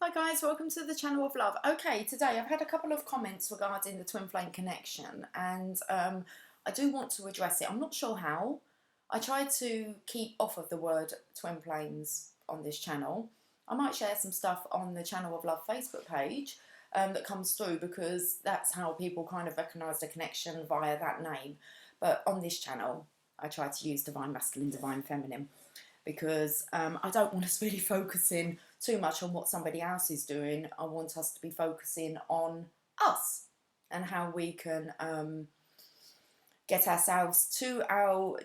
Hi guys, welcome to the channel of love. Okay, today I've had a couple of comments regarding the twin flame connection and I do want to address it. I'm not sure how. I try to keep off of the word twin flames on this channel. I might share some stuff on the channel of love Facebook page that comes through because that's how people kind of recognise the connection via that name. But on this channel I try to use divine masculine, divine feminine, because I don't want us really focusing too much on what somebody else is doing. I want us to be focusing on us and how we can get ourselves to our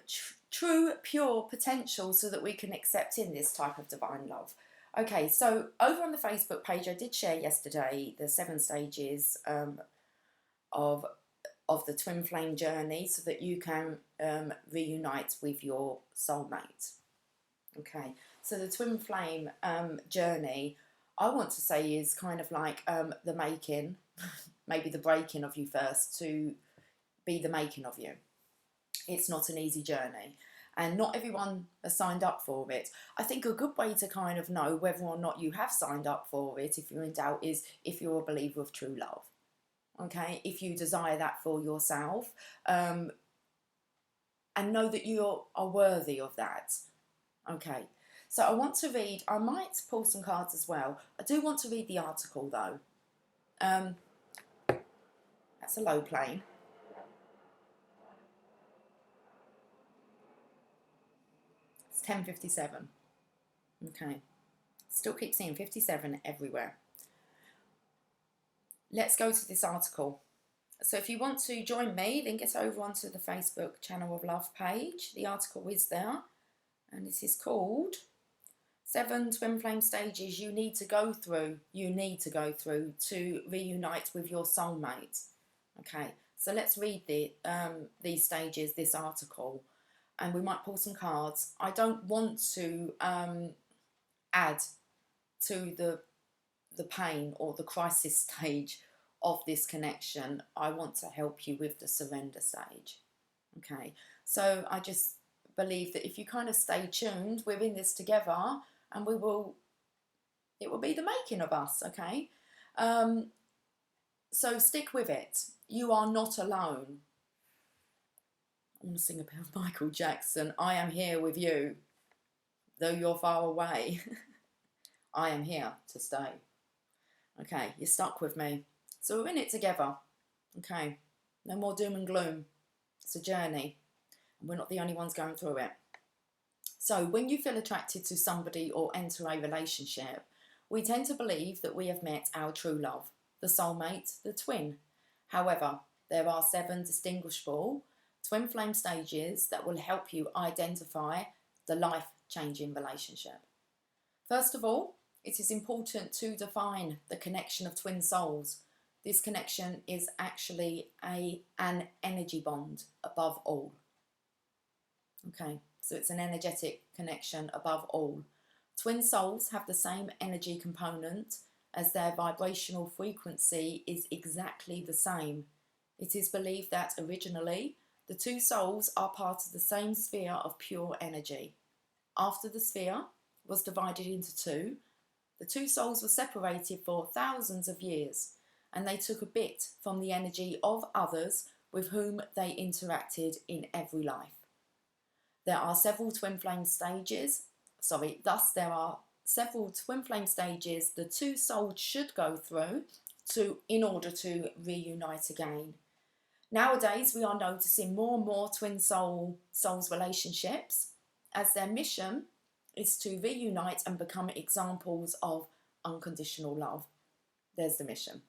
true, pure potential so that we can accept in this type of divine love. Okay, so over on the Facebook page, I did share yesterday the 7 stages of the twin flame journey so that you can reunite with your soulmate. Okay, so the twin flame journey, I want to say, is kind of like the making, maybe the breaking of you first to be the making of you. It's not an easy journey and not everyone has signed up for it. I think a good way to kind of know whether or not you have signed up for it, if you're in doubt, is if you're a believer of true love. Okay, if you desire that for yourself and know that you are worthy of that. Okay, so I want to read, I might pull some cards as well. I do want to read the article though. That's a low plane. It's 10:57. Okay, still keep seeing 57 everywhere. Let's go to this article. So if you want to join me, then get over onto the Facebook Channel of Love page. The article is there and it is called 7 twin flame stages you need to go through to reunite with your soulmate. Okay, so let's read these stages, this article, and we might pull some cards. I don't want to add to the pain or the crisis stage of this connection. I want to help you with the surrender stage. Okay, so I just believe that if you kind of stay tuned, we're in this together and it will be the making of us. Okay, so stick with it. You are not alone. I want to sing a bit of Michael Jackson. I am here with you, though you're far away. I am here to stay. Okay, you're stuck with me. So we're in it together. Okay, no more doom and gloom. It's a journey. And we're not the only ones going through it. So when you feel attracted to somebody or enter a relationship, we tend to believe that we have met our true love, the soulmate, the twin. However, there are 7 distinguishable twin flame stages that will help you identify the life-changing relationship. First of all, it is important to define the connection of twin souls. This connection is actually an energy bond above all. Okay, so it's an energetic connection above all. Twin souls have the same energy component as their vibrational frequency is exactly the same. It is believed that originally the 2 souls are part of the same sphere of pure energy. After the sphere was divided into 2, the 2 souls were separated for thousands of years, and they took a bit from the energy of others with whom they interacted in every life. There are several twin flame stages. Thus there are several twin flame stages the 2 souls should go through in order to reunite again. Nowadays, we are noticing more and more twin souls relationships as their mission is to reunite and become examples of unconditional love. There's the mission.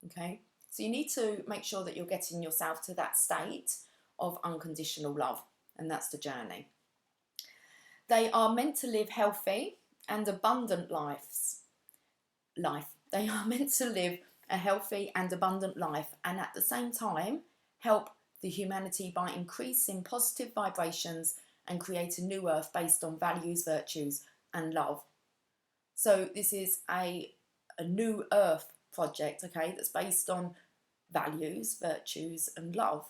Okay, so you need to make sure that you're getting yourself to that state of unconditional love, and that's the journey. They are meant to live healthy and abundant lives. They are meant to live a healthy and abundant life, and at the same time help the humanity by increasing positive vibrations and create a new earth based on values, virtues and love. So this is a new earth project, okay, that's based on values, virtues and love.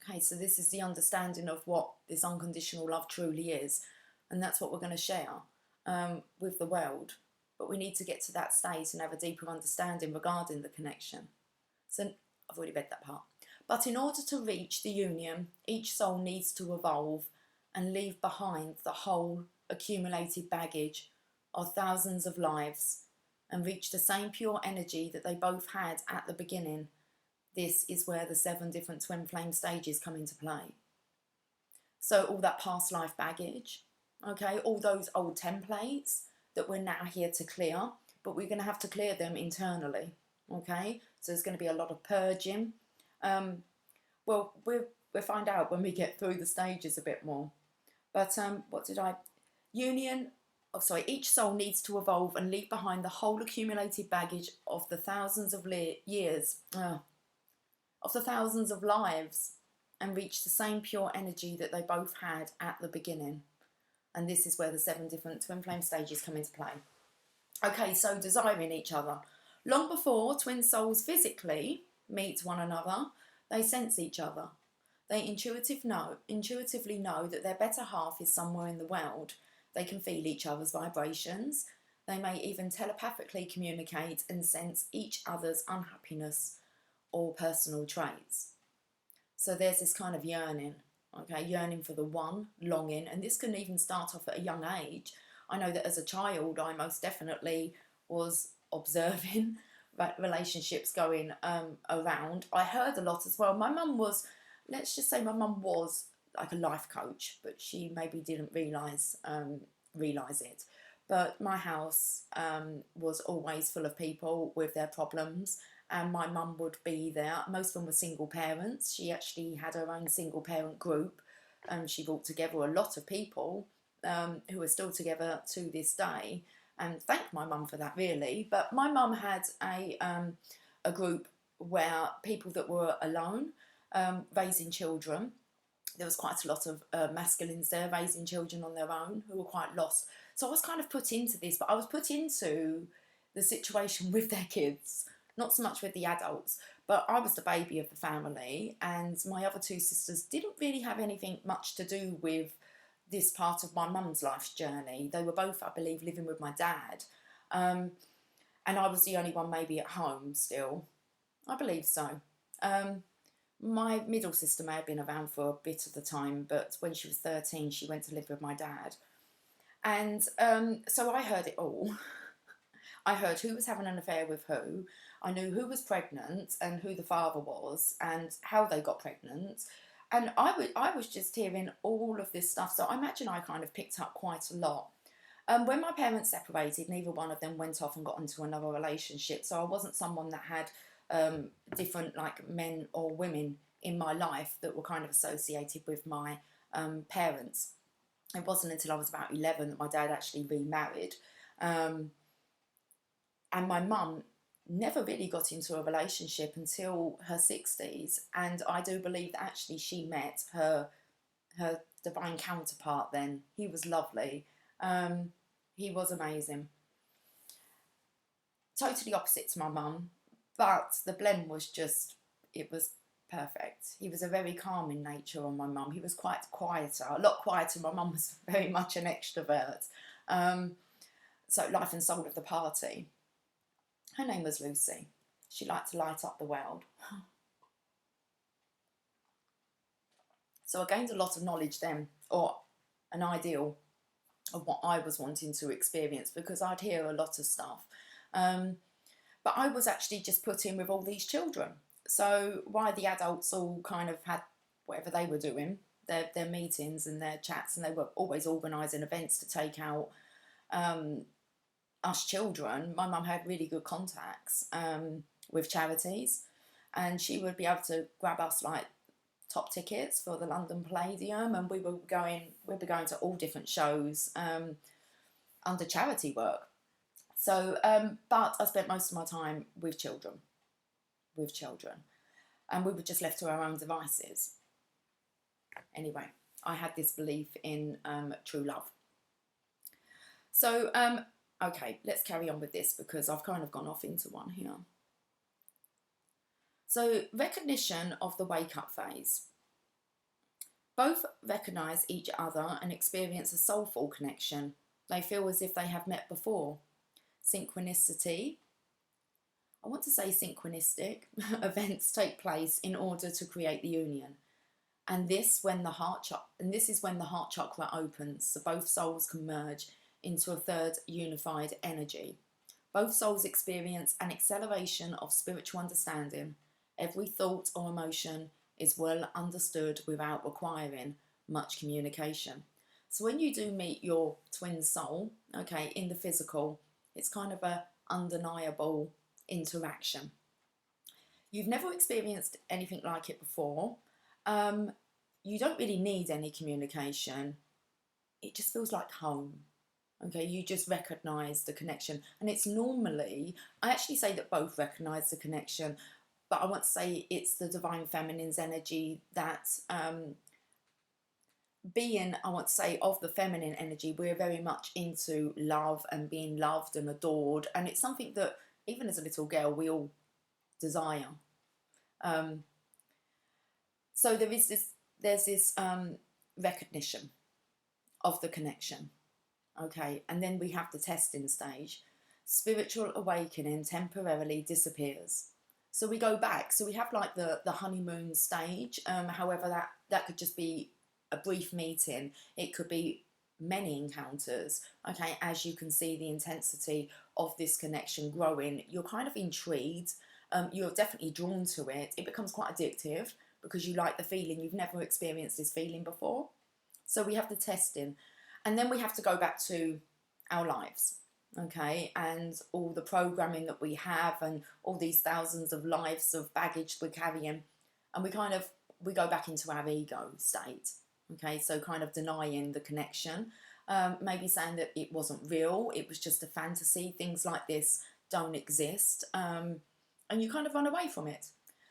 Okay, so this is the understanding of what this unconditional love truly is, and that's what we're going to share with the world. but we need to get to that state and have a deeper understanding regarding the connection. So I've already read that part. But in order to reach the union, each soul needs to evolve and leave behind the whole accumulated baggage of thousands of lives and reach the same pure energy that they both had at the beginning. This is where the 7 different twin flame stages come into play. So all that past life baggage, okay, all those old templates that we're now here to clear, but we're going to have to clear them internally, okay? So there's going to be a lot of purging. Well, we'll find out when we get through the stages a bit more. But each soul needs to evolve and leave behind the whole accumulated baggage of the thousands of years, of the thousands of lives, and reach the same pure energy that they both had at the beginning. And this is where the 7 different twin flame stages come into play. Okay, so desiring each other. Long before twin souls physically meet one another, they sense each other. They intuitively know that their better half is somewhere in the world. They can feel each other's vibrations. They may even telepathically communicate and sense each other's unhappiness or personal traits. So there's this kind of yearning, okay, yearning for the one, longing, and this can even start off at a young age. I know that as a child, I most definitely was observing relationships going around. I heard a lot as well. My mum was, let's just say my mum was like a life coach, but she maybe didn't realise it. But my house was always full of people with their problems, and my mum would be there. Most of them were single parents. She actually had her own single parent group. She brought together a lot of people who are still together to this day, and thank my mum for that, really. But my mum had a group where people that were alone, raising children. There was quite a lot of masculines there raising children on their own who were quite lost. So I was kind of put into this, but I was put into the situation with their kids, not so much with the adults. But I was the baby of the family, and my other 2 sisters didn't really have anything much to do with this part of my mum's life journey. They were both, I believe, living with my dad. And I was the only one maybe at home still. I believe so. My middle sister may have been around for a bit of the time, but when she was 13, she went to live with my dad. And so I heard it all. I heard who was having an affair with who. I knew who was pregnant and who the father was and how they got pregnant. And I was just hearing all of this stuff. So I imagine I kind of picked up quite a lot. When my parents separated, neither one of them went off and got into another relationship. So I wasn't someone that had different like men or women in my life that were kind of associated with my parents. It wasn't until I was about 11 that my dad actually remarried. And my mum never really got into a relationship until her 60s. And I do believe that actually she met her divine counterpart then. He was lovely. He was amazing. Totally opposite to my mum. But the blend was just, it was perfect. He was a very calming nature on my mum. He was quite quieter, a lot quieter. My mum was very much an extrovert. So life and soul of the party. Her name was Lucy. She liked to light up the world. So I gained a lot of knowledge then, or an ideal of what I was wanting to experience, because I'd hear a lot of stuff. But I was actually just put in with all these children. So while the adults all kind of had whatever they were doing, their meetings and their chats, and they were always organising events to take out us children, my mum had really good contacts with charities, and she would be able to grab us like top tickets for the London Palladium, and we'd be going to all different shows under charity work. So, but I spent most of my time with children, and we were just left to our own devices. Anyway, I had this belief in true love. So, okay, let's carry on with this because I've kind of gone off into one here. So, recognition of the wake-up phase. Both recognise each other and experience a soulful connection. They feel as if they have met before. synchronicity. I want to say synchronistic events take place in order to create the union. And this is when the heart chakra opens, so both souls can merge into a third unified energy. Both souls experience an acceleration of spiritual understanding. Every thought or emotion is well understood without requiring much communication. So when you do meet your twin soul, okay, in the physical, it's kind of a undeniable interaction. You've never experienced anything like it before. You don't really need any communication. It just feels like home. Okay, you just recognise the connection. And it's normally, I actually say that both recognise the connection, but I want to say it's the divine feminine's energy that I want to say, of the feminine energy, we're very much into love and being loved and adored. And it's something that, even as a little girl, we all desire. So there's this recognition of the connection. Okay, and then we have the testing stage. Spiritual awakening temporarily disappears. So we go back. So we have like the honeymoon stage. However, that could just be a brief meeting. It could be many encounters. Okay, as you can see the intensity of this connection growing, you're kind of intrigued. You're definitely drawn to it. It becomes quite addictive because you like the feeling. You've never experienced this feeling before. So we have the testing. And then we have to go back to our lives, okay, and all the programming that we have and all these thousands of lives of baggage we're carrying. And we go back into our ego state, okay, so kind of denying the connection, maybe saying that it wasn't real, it was just a fantasy, things like this don't exist, and you kind of run away from it.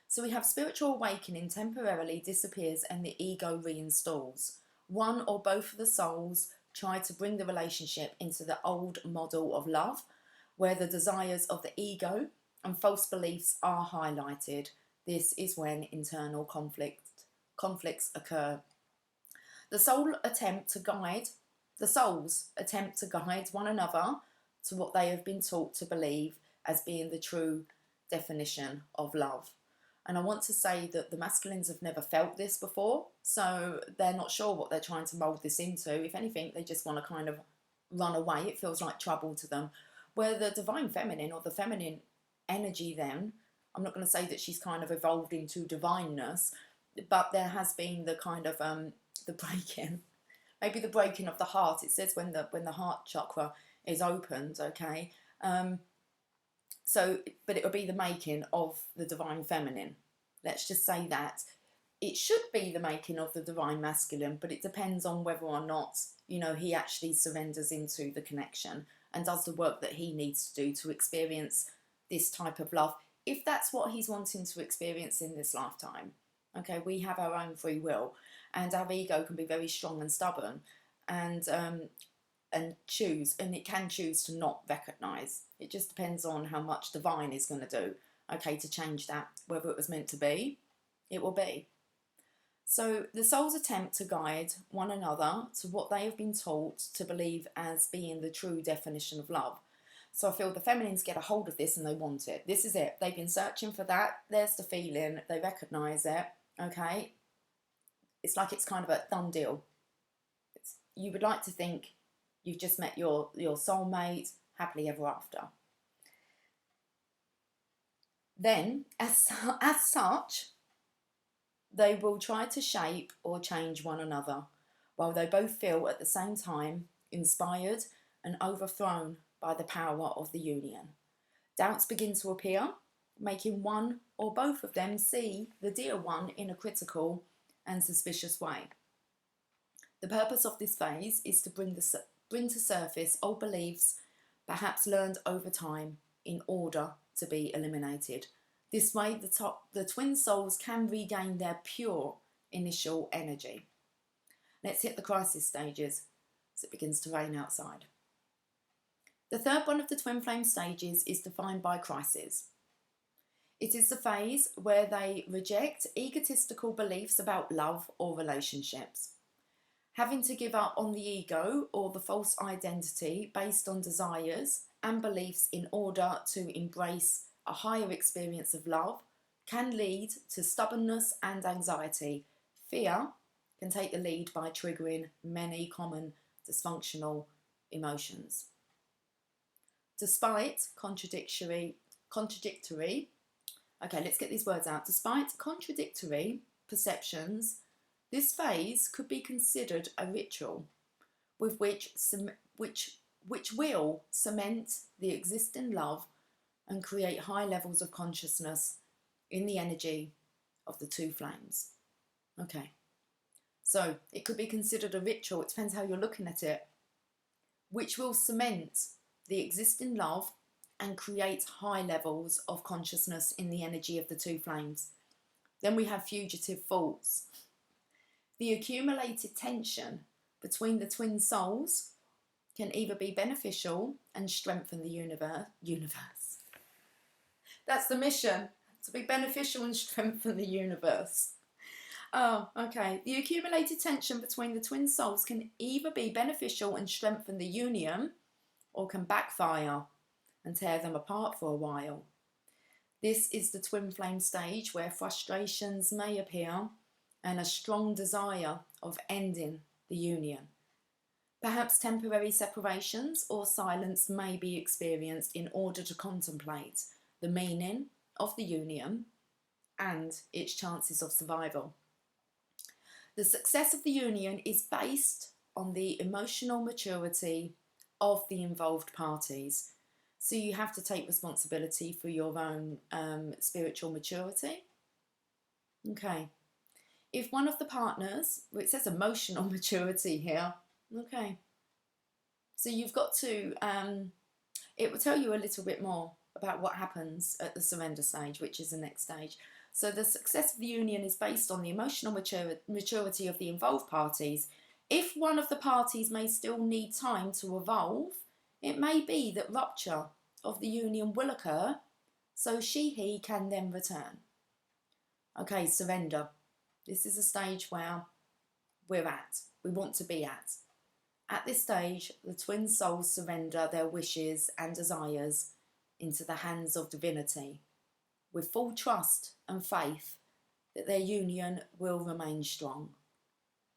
So we have spiritual awakening temporarily disappears and the ego reinstalls. One or both of the souls try to bring the relationship into the old model of love, where the desires of the ego and false beliefs are highlighted. This is when internal conflicts occur. The souls attempt to guide one another to what they have been taught to believe as being the true definition of love. And I want to say that the masculines have never felt this before, so they're not sure what they're trying to mould this into. If anything, they just want to kind of run away. It feels like trouble to them. Where the divine feminine or the feminine energy then, I'm not going to say that she's kind of evolved into divineness, but there has been the kind of the breaking, maybe the breaking of the heart. It says when the heart chakra is opened, okay. So, but it will be the making of the divine feminine. Let's just say that. It should be the making of the divine masculine, but it depends on whether or not, he actually surrenders into the connection and does the work that he needs to do to experience this type of love, if that's what he's wanting to experience in this lifetime. Okay, we have our own free will, and our ego can be very strong and stubborn, and it can choose to not recognise. It just depends on how much divine is going to do, okay, to change that. Whether it was meant to be, it will be. So the souls attempt to guide one another to what they have been taught to believe as being the true definition of love. So I feel the feminines get a hold of this and they want it. This is it. They've been searching for that. There's the feeling. They recognise it, okay. It's like it's kind of a done deal. You would like to think you've just met your soulmate, happily ever after. Then, as such, they will try to shape or change one another, while they both feel at the same time inspired and overthrown by the power of the union. Doubts begin to appear, making one or both of them see the dear one in a critical and suspicious way. The purpose of this phase is to bring to surface old beliefs, perhaps learned over time, in order to be eliminated. This way, the twin souls can regain their pure initial energy. Let's hit the crisis stages as it begins to rain outside. The third one of the twin flame stages is defined by crisis. It is the phase where they reject egotistical beliefs about love or relationships. Having to give up on the ego or the false identity based on desires and beliefs in order to embrace a higher experience of love can lead to stubbornness and anxiety. Fear can take the lead by triggering many common dysfunctional emotions. Despite contradictory, okay, let's get these words out. Despite contradictory perceptions, this phase could be considered a ritual with which will cement the existing love and create high levels of consciousness in the energy of the two flames. Okay, so it could be considered a ritual, it depends how you're looking at it, which will cement the existing love and create high levels of consciousness in the energy of the two flames. Then we have fugitive thoughts. The accumulated tension between the twin souls can either be beneficial and strengthen the universe. That's the mission, to be beneficial and strengthen the universe. Oh, okay. The accumulated tension between the twin souls can either be beneficial and strengthen the union, or can backfire and tear them apart for a while. This is the twin flame stage, where frustrations may appear and a strong desire of ending the union. Perhaps temporary separations or silence may be experienced in order to contemplate the meaning of the union and its chances of survival. The success of the union is based on the emotional maturity of the involved parties. So you have to take responsibility for your own spiritual maturity. Okay. If one of the partners, well, it says emotional maturity here. Okay. So you've got to, it will tell you a little bit more about what happens at the surrender stage, which is the next stage. So the success of the union is based on the emotional maturity of the involved parties. If one of the parties may still need time to evolve, it may be that rupture of the union will occur, so he can then return. Okay, surrender. This is a stage where we want to be at. At this stage, the twin souls surrender their wishes and desires into the hands of divinity, with full trust and faith that their union will remain strong.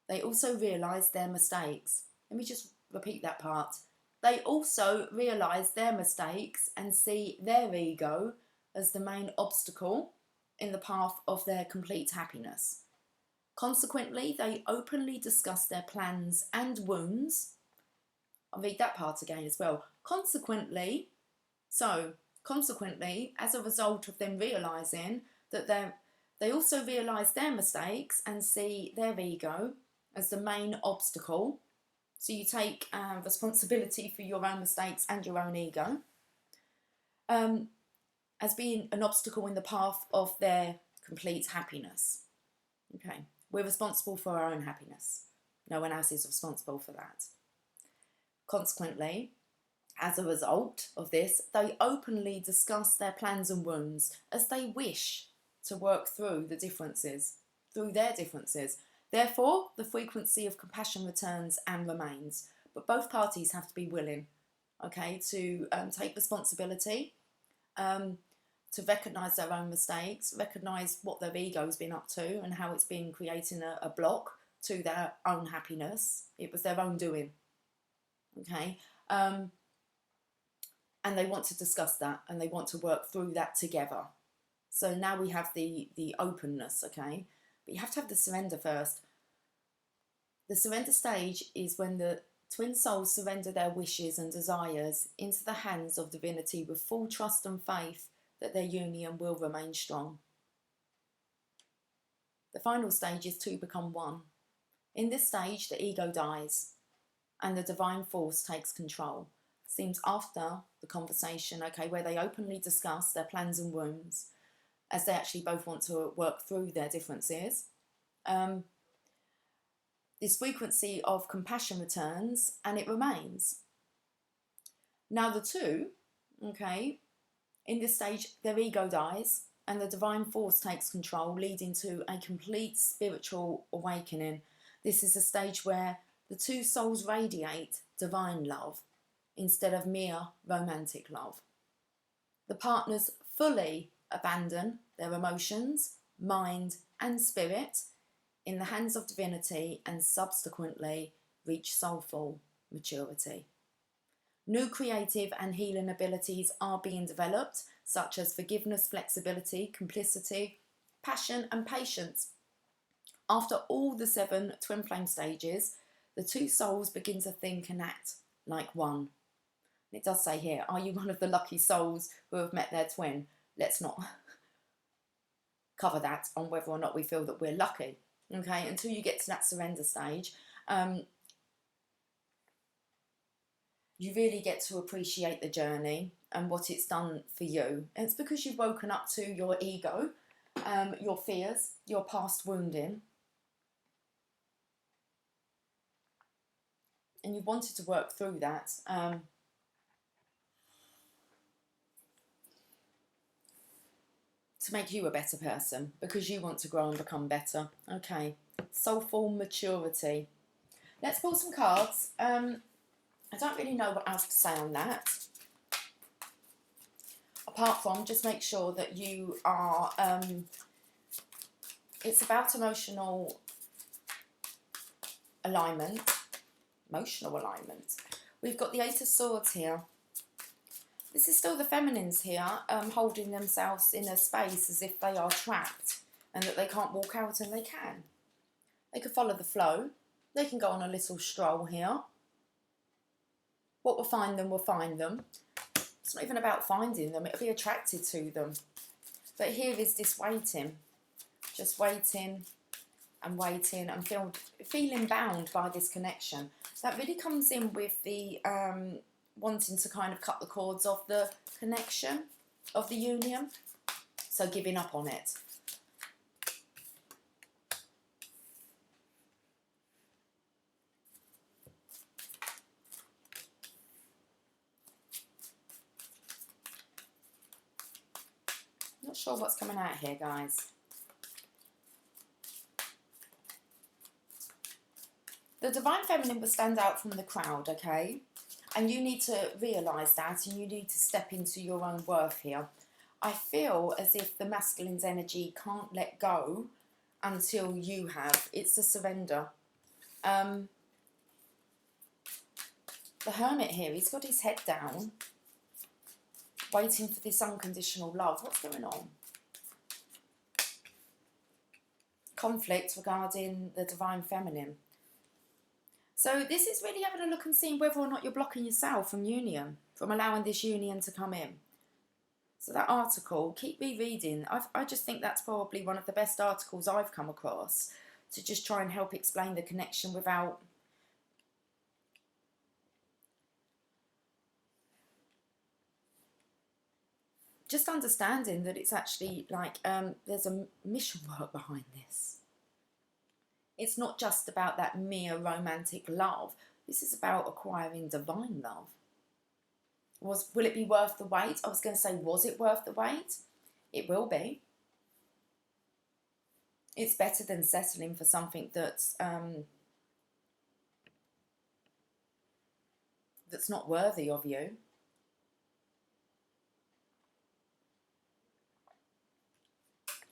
They also realise their mistakes. Let me just repeat that part. They also realise their mistakes and see their ego as the main obstacle in the path of their complete happiness. Consequently, they openly discuss their plans and wounds. I'll read that part again as well. Consequently, as a result of them realising that they also realise their mistakes and see their ego as the main obstacle. So you take responsibility for your own mistakes and your own ego as being an obstacle in the path of their complete happiness. Okay, we're responsible for our own happiness. No one else is responsible for that. Consequently, as a result of this, they openly discuss their plans and wounds as they wish to work through their differences. Therefore, the frequency of compassion returns and remains. But both parties have to be willing, okay, to take responsibility, to recognise their own mistakes, recognise what their ego's been up to and how it's been creating a block to their own happiness. It was their own doing, okay? And they want to discuss that and they want to work through that together. So now we have the openness, okay? But you have to have the surrender first. The surrender stage is when the twin souls surrender their wishes and desires into the hands of divinity with full trust and faith that their union will remain strong. The final stage is to become one. In this stage, the ego dies and the divine force takes control. Seems after the conversation, okay, where they openly discuss their plans and wounds, as they actually both want to work through their differences. This frequency of compassion returns and it remains. Now the two, okay, in this stage, their ego dies and the divine force takes control, leading to a complete spiritual awakening. This is a stage where the two souls radiate divine love instead of mere romantic love. The partners fully abandon their emotions, mind and spirit in the hands of divinity and subsequently reach soulful maturity. New creative and healing abilities are being developed, such as forgiveness, flexibility, complicity, passion and patience. After all the 7 twin flame stages, the two souls begin to think and act like one. It does say here, are you one of the lucky souls who have met their twin? Let's not cover that on whether or not we feel that we're lucky. Okay, until you get to that surrender stage, you really get to appreciate the journey and what it's done for you. And it's because you've woken up to your ego, your fears, your past wounding, and you wanted to work through that. To make you a better person, because you want to grow and become better. Okay, soulful maturity. Let's pull some cards. I don't really know what else to say on that, apart from just make sure that you are, it's about emotional alignment. We've got the 8 of Swords here. This is still the feminines here, holding themselves in a space as if they are trapped and that they can't walk out, and they can. They can follow the flow. They can go on a little stroll here. What will find them will find them. It's not even about finding them, it'll be attracted to them. But here is this waiting, just waiting and waiting and feeling bound by this connection. That really comes in with the wanting to kind of cut the cords of the connection, of the union. So giving up on it. Not sure what's coming out here, guys. The Divine Feminine will stand out from the crowd, okay? And you need to realise that, and you need to step into your own worth here. I feel as if the masculine's energy can't let go until you have. It's a surrender. The Hermit here, he's got his head down, waiting for this unconditional love. What's going on? Conflict regarding the Divine Feminine. So this is really having a look and seeing whether or not you're blocking yourself from union, from allowing this union to come in. So that article, keep rereading. I just think that's probably one of the best articles I've come across to just try and help explain the connection without just understanding that it's actually like there's a mission work behind this. It's not just about that mere romantic love. This is about acquiring divine love. Will it be worth the wait? I was going to say, was it worth the wait? It will be. It's better than settling for something that's not worthy of you.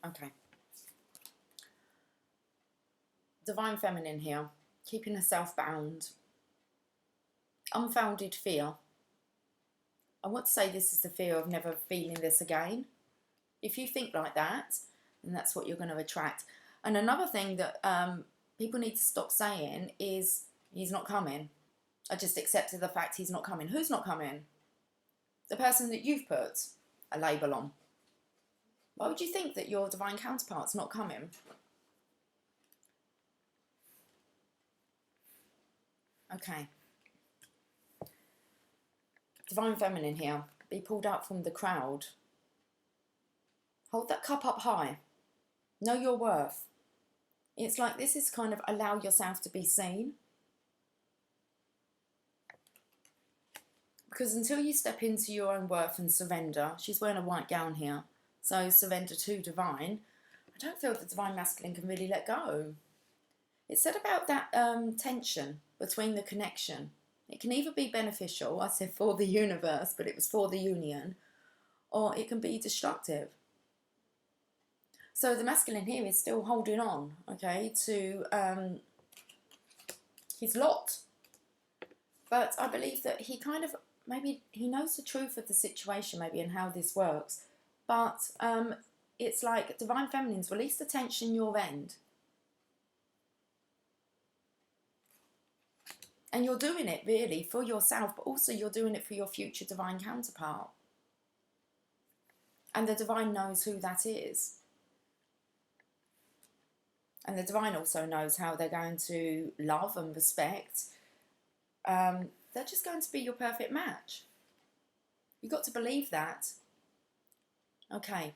Okay. Divine Feminine here, keeping herself bound. Unfounded fear. I want to say this is the fear of never feeling this again. If you think like that, then that's what you're going to attract. And another thing that people need to stop saying is, he's not coming. I just accepted the fact he's not coming. Who's not coming? The person that you've put a label on. Why would you think that your divine counterpart's not coming? Okay. Divine Feminine here. Be pulled out from the crowd. Hold that cup up high. Know your worth. It's like this is kind of allow yourself to be seen. Because until you step into your own worth and surrender, she's wearing a white gown here, so surrender to divine, I don't feel the divine masculine can really let go. It's said about that tension between the connection. It can either be beneficial, I said for the universe, but it was for the union, or it can be destructive. So the masculine here is still holding on, okay, to his lot. But I believe that he kind of, maybe he knows the truth of the situation, maybe, and how this works. But it's like Divine Feminine's release the tension your end. And you're doing it really for yourself, but also you're doing it for your future divine counterpart. And the divine knows who that is. And the divine also knows how they're going to love and respect. They're just going to be your perfect match. You've got to believe that. Okay.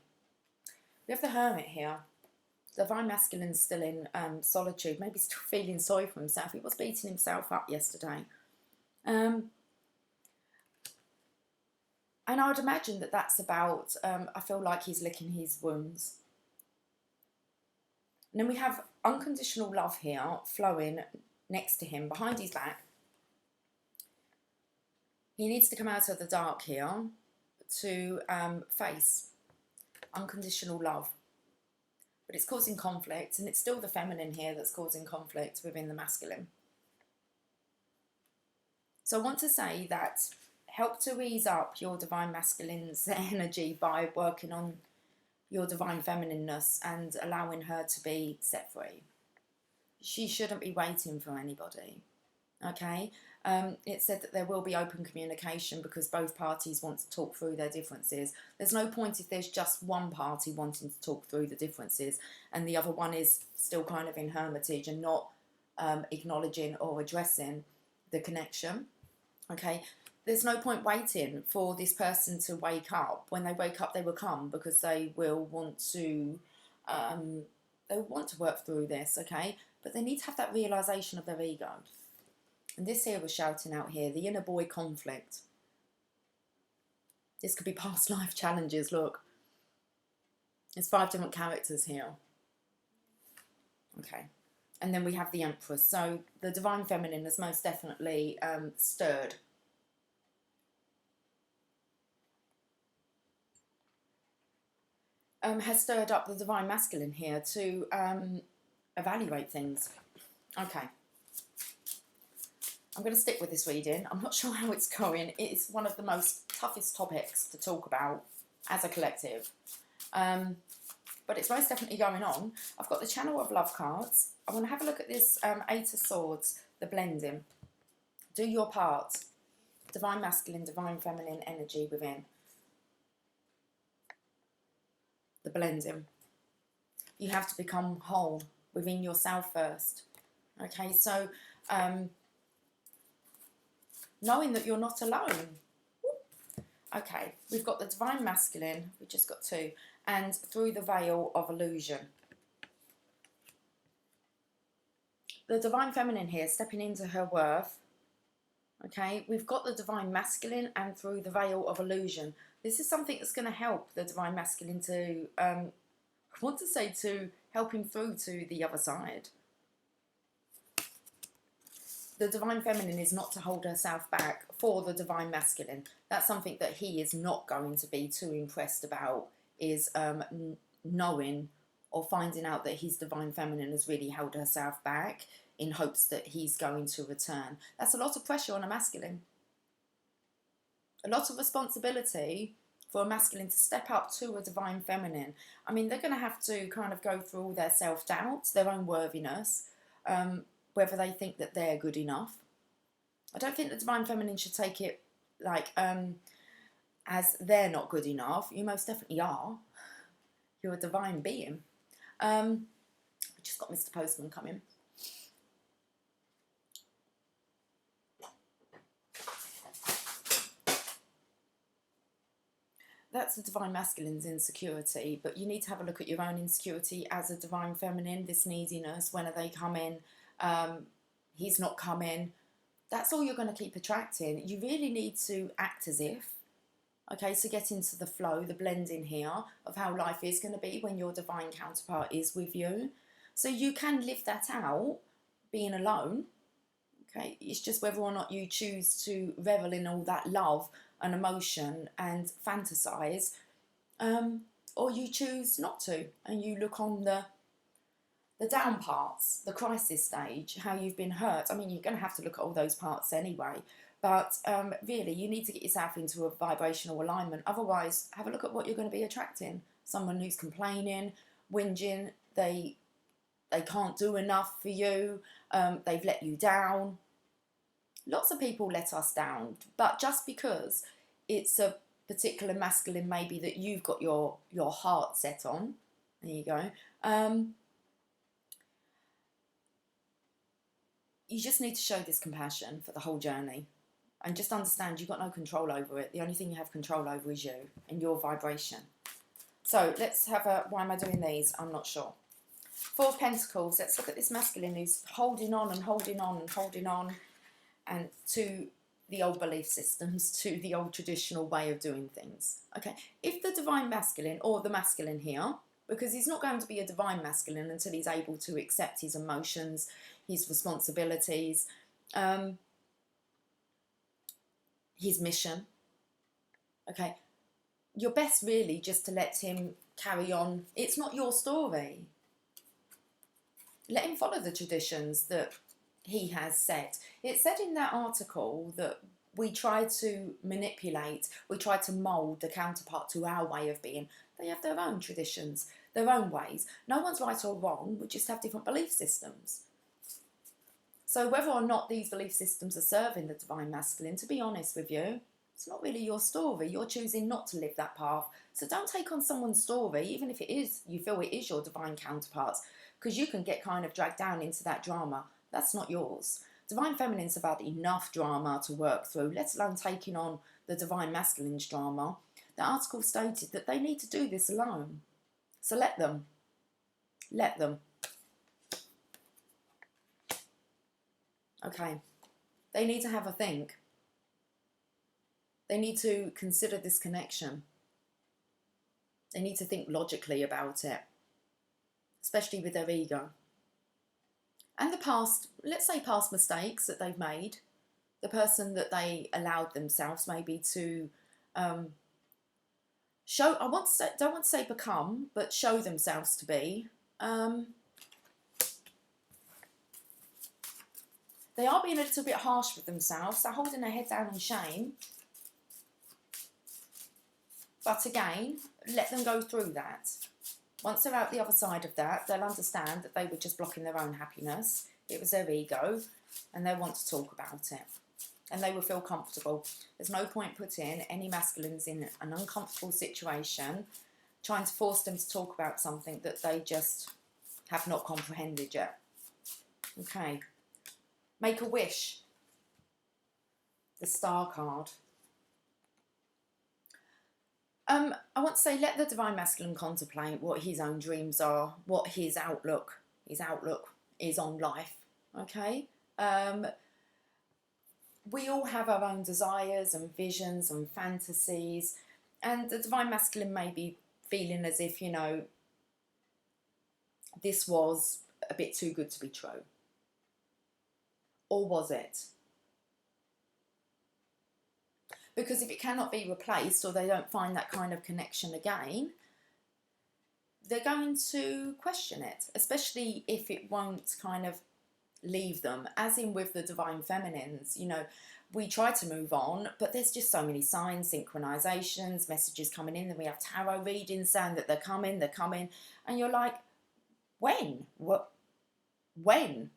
We have the Hermit here. The Divine Masculine's still in solitude, maybe still feeling sorry for himself. He was beating himself up yesterday. And I would imagine that that's about, I feel like he's licking his wounds. And then we have unconditional love here flowing next to him, behind his back. He needs to come out of the dark here to face unconditional love. But it's causing conflict, and it's still the feminine here that's causing conflict within the masculine. So I want to say that help to ease up your divine masculine's energy by working on your divine feminineness and allowing her to be set free. She shouldn't be waiting for anybody, okay? It said that there will be open communication because both parties want to talk through their differences. There's no point if there's just one party wanting to talk through the differences and the other one is still kind of in hermitage and not acknowledging or addressing the connection, okay? There's no point waiting for this person to wake up. When they wake up, they will come because they will want to work through this, okay? But they need to have that realisation of their ego. And this here was shouting out here, the inner boy conflict. This could be past life challenges, look. There's 5 different characters here. Okay. And then we have the Empress. So the Divine Feminine is most definitely stirred. Has stirred up the Divine Masculine here to evaluate things. Okay. I'm going to stick with this reading. I'm not sure how it's going. It's one of the most toughest topics to talk about as a collective. But it's most definitely going on. I've got the Channel of Love cards. I want to have a look at this Eight of Swords, the blending. Do your part. Divine Masculine, Divine Feminine energy within. The blending. You have to become whole within yourself first. Okay, so knowing that you're not alone. Okay, we've got the Divine Masculine, we just got 2, and through the veil of illusion. The Divine Feminine here, stepping into her worth. Okay, we've got the Divine Masculine and through the veil of illusion. This is something that's going to help the Divine Masculine to, I want to say to help him through to the other side. The Divine Feminine is not to hold herself back for the Divine Masculine. That's something that he is not going to be too impressed about, is knowing or finding out that his Divine Feminine has really held herself back in hopes that he's going to return. That's a lot of pressure on a masculine. A lot of responsibility for a masculine to step up to a Divine Feminine. I mean, they're going to have to kind of go through all their self-doubts, their own worthiness, whether they think that they're good enough. I don't think the Divine Feminine should take it like as they're not good enough. You most definitely are. You're a divine being. We just got Mr. Postman coming. That's the Divine Masculine's insecurity, but you need to have a look at your own insecurity as a Divine Feminine, this neediness. When are they coming? He's not coming. That's all you're going to keep attracting. You really need to act as if, okay, to get into the flow, the blending here of how life is going to be when your divine counterpart is with you. So you can live that out, being alone, Okay, it's just whether or not you choose to revel in all that love and emotion and fantasize, or you choose not to, and you look on the down parts, the crisis stage, how you've been hurt. I mean, you're going to have to look at all those parts anyway, but really, you need to get yourself into a vibrational alignment. Otherwise, have a look at what you're going to be attracting. Someone who's complaining, whinging, they can't do enough for you, they've let you down. Lots of people let us down, but just because it's a particular masculine maybe that you've got your heart set on, there you go, you just need to show this compassion for the whole journey and just understand you've got no control over it. The only thing you have control over is you and your vibration. So let's have a, why am I doing these? I'm not sure. Four of Pentacles, let's look at this masculine who's holding on and holding on and holding on, and to the old belief systems, to the old traditional way of doing things. Okay, if the divine masculine, or the masculine here, because he's not going to be a divine masculine until he's able to accept his emotions, his responsibilities, his mission. Okay, you're best really just to let him carry on. It's not your story. Let him follow the traditions that he has set. It said in that article that we try to manipulate, we try to mould the counterpart to our way of being. They have their own traditions, their own ways. No one's right or wrong, we just have different belief systems. So whether or not these belief systems are serving the divine masculine, to be honest with you, it's not really your story. You're choosing not to live that path. So don't take on someone's story, even if it is, you feel it is your divine counterparts, because you can get kind of dragged down into that drama. That's not yours. Divine feminines have had enough drama to work through, let alone taking on the divine masculine's drama. The article stated that they need to do this alone. So let them. Let them. Okay. They need to have a think. They need to consider this connection. They need to think logically about it, especially with their ego. And the past, let's say past mistakes that they've made, the person that they allowed themselves maybe to show, don't want to say become, but show themselves to be. They are being a little bit harsh with themselves. They're holding their head down in shame. But again, let them go through that. Once they're out the other side of that, they'll understand that they were just blocking their own happiness. It was their ego, and they want to talk about it. And they will feel comfortable. There's no point putting any masculines in an uncomfortable situation, trying to force them to talk about something that they just have not comprehended yet. Okay. Make a wish. The Star card. I want to say let the divine masculine contemplate what his own dreams are, what his outlook is on life. Okay? We all have our own desires and visions and fantasies, and the divine masculine may be feeling as if, you know, this was a bit too good to be true. Or was it? Because if it cannot be replaced, or they don't find that kind of connection again, they're going to question it, especially if it won't kind of leave them. As in with the divine feminines, you know, we try to move on, but there's just so many signs, synchronizations, messages coming in. Then we have tarot readings saying that they're coming, and you're like, when? What? When?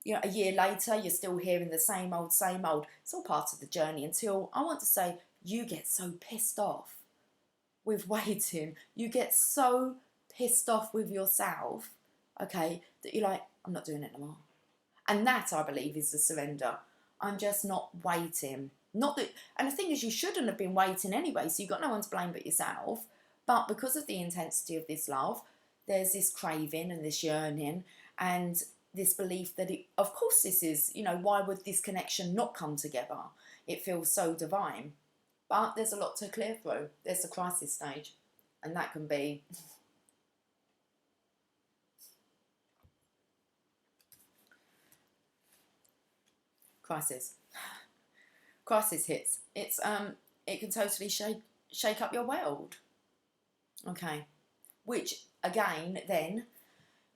You know, a year later, you're still hearing the same old, same old. It's all part of the journey until, I want to say, you get so pissed off with waiting. You get so pissed off with yourself, okay, that you're like, I'm not doing it no more. And that, I believe, is the surrender. I'm just not waiting. Not that, and the thing is, you shouldn't have been waiting anyway, so you've got no one to blame but yourself. But because of the intensity of this love, there's this craving and this yearning, and this belief that, of course this is, you know, why would this connection not come together? It feels so divine. But there's a lot to clear through. There's the crisis stage. And that can be... crisis. Crisis hits. It can totally shake up your world. Okay, which again, then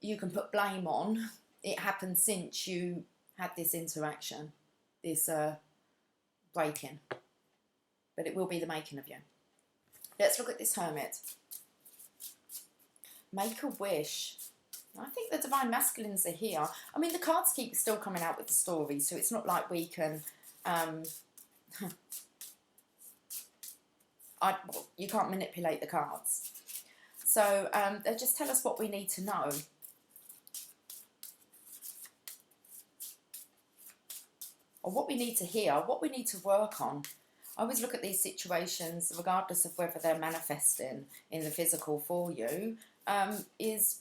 you can put blame on. It happened since you had this interaction, this break-in, but it will be the making of you. Let's look at this Hermit. Make a wish. I think the Divine Masculines are here. I mean, the cards keep still coming out with the story, so it's not like we can... you can't manipulate the cards. So they just tell us what we need to know. Or what we need to hear, what we need to work on. I always look at these situations, regardless of whether they're manifesting in the physical for you, is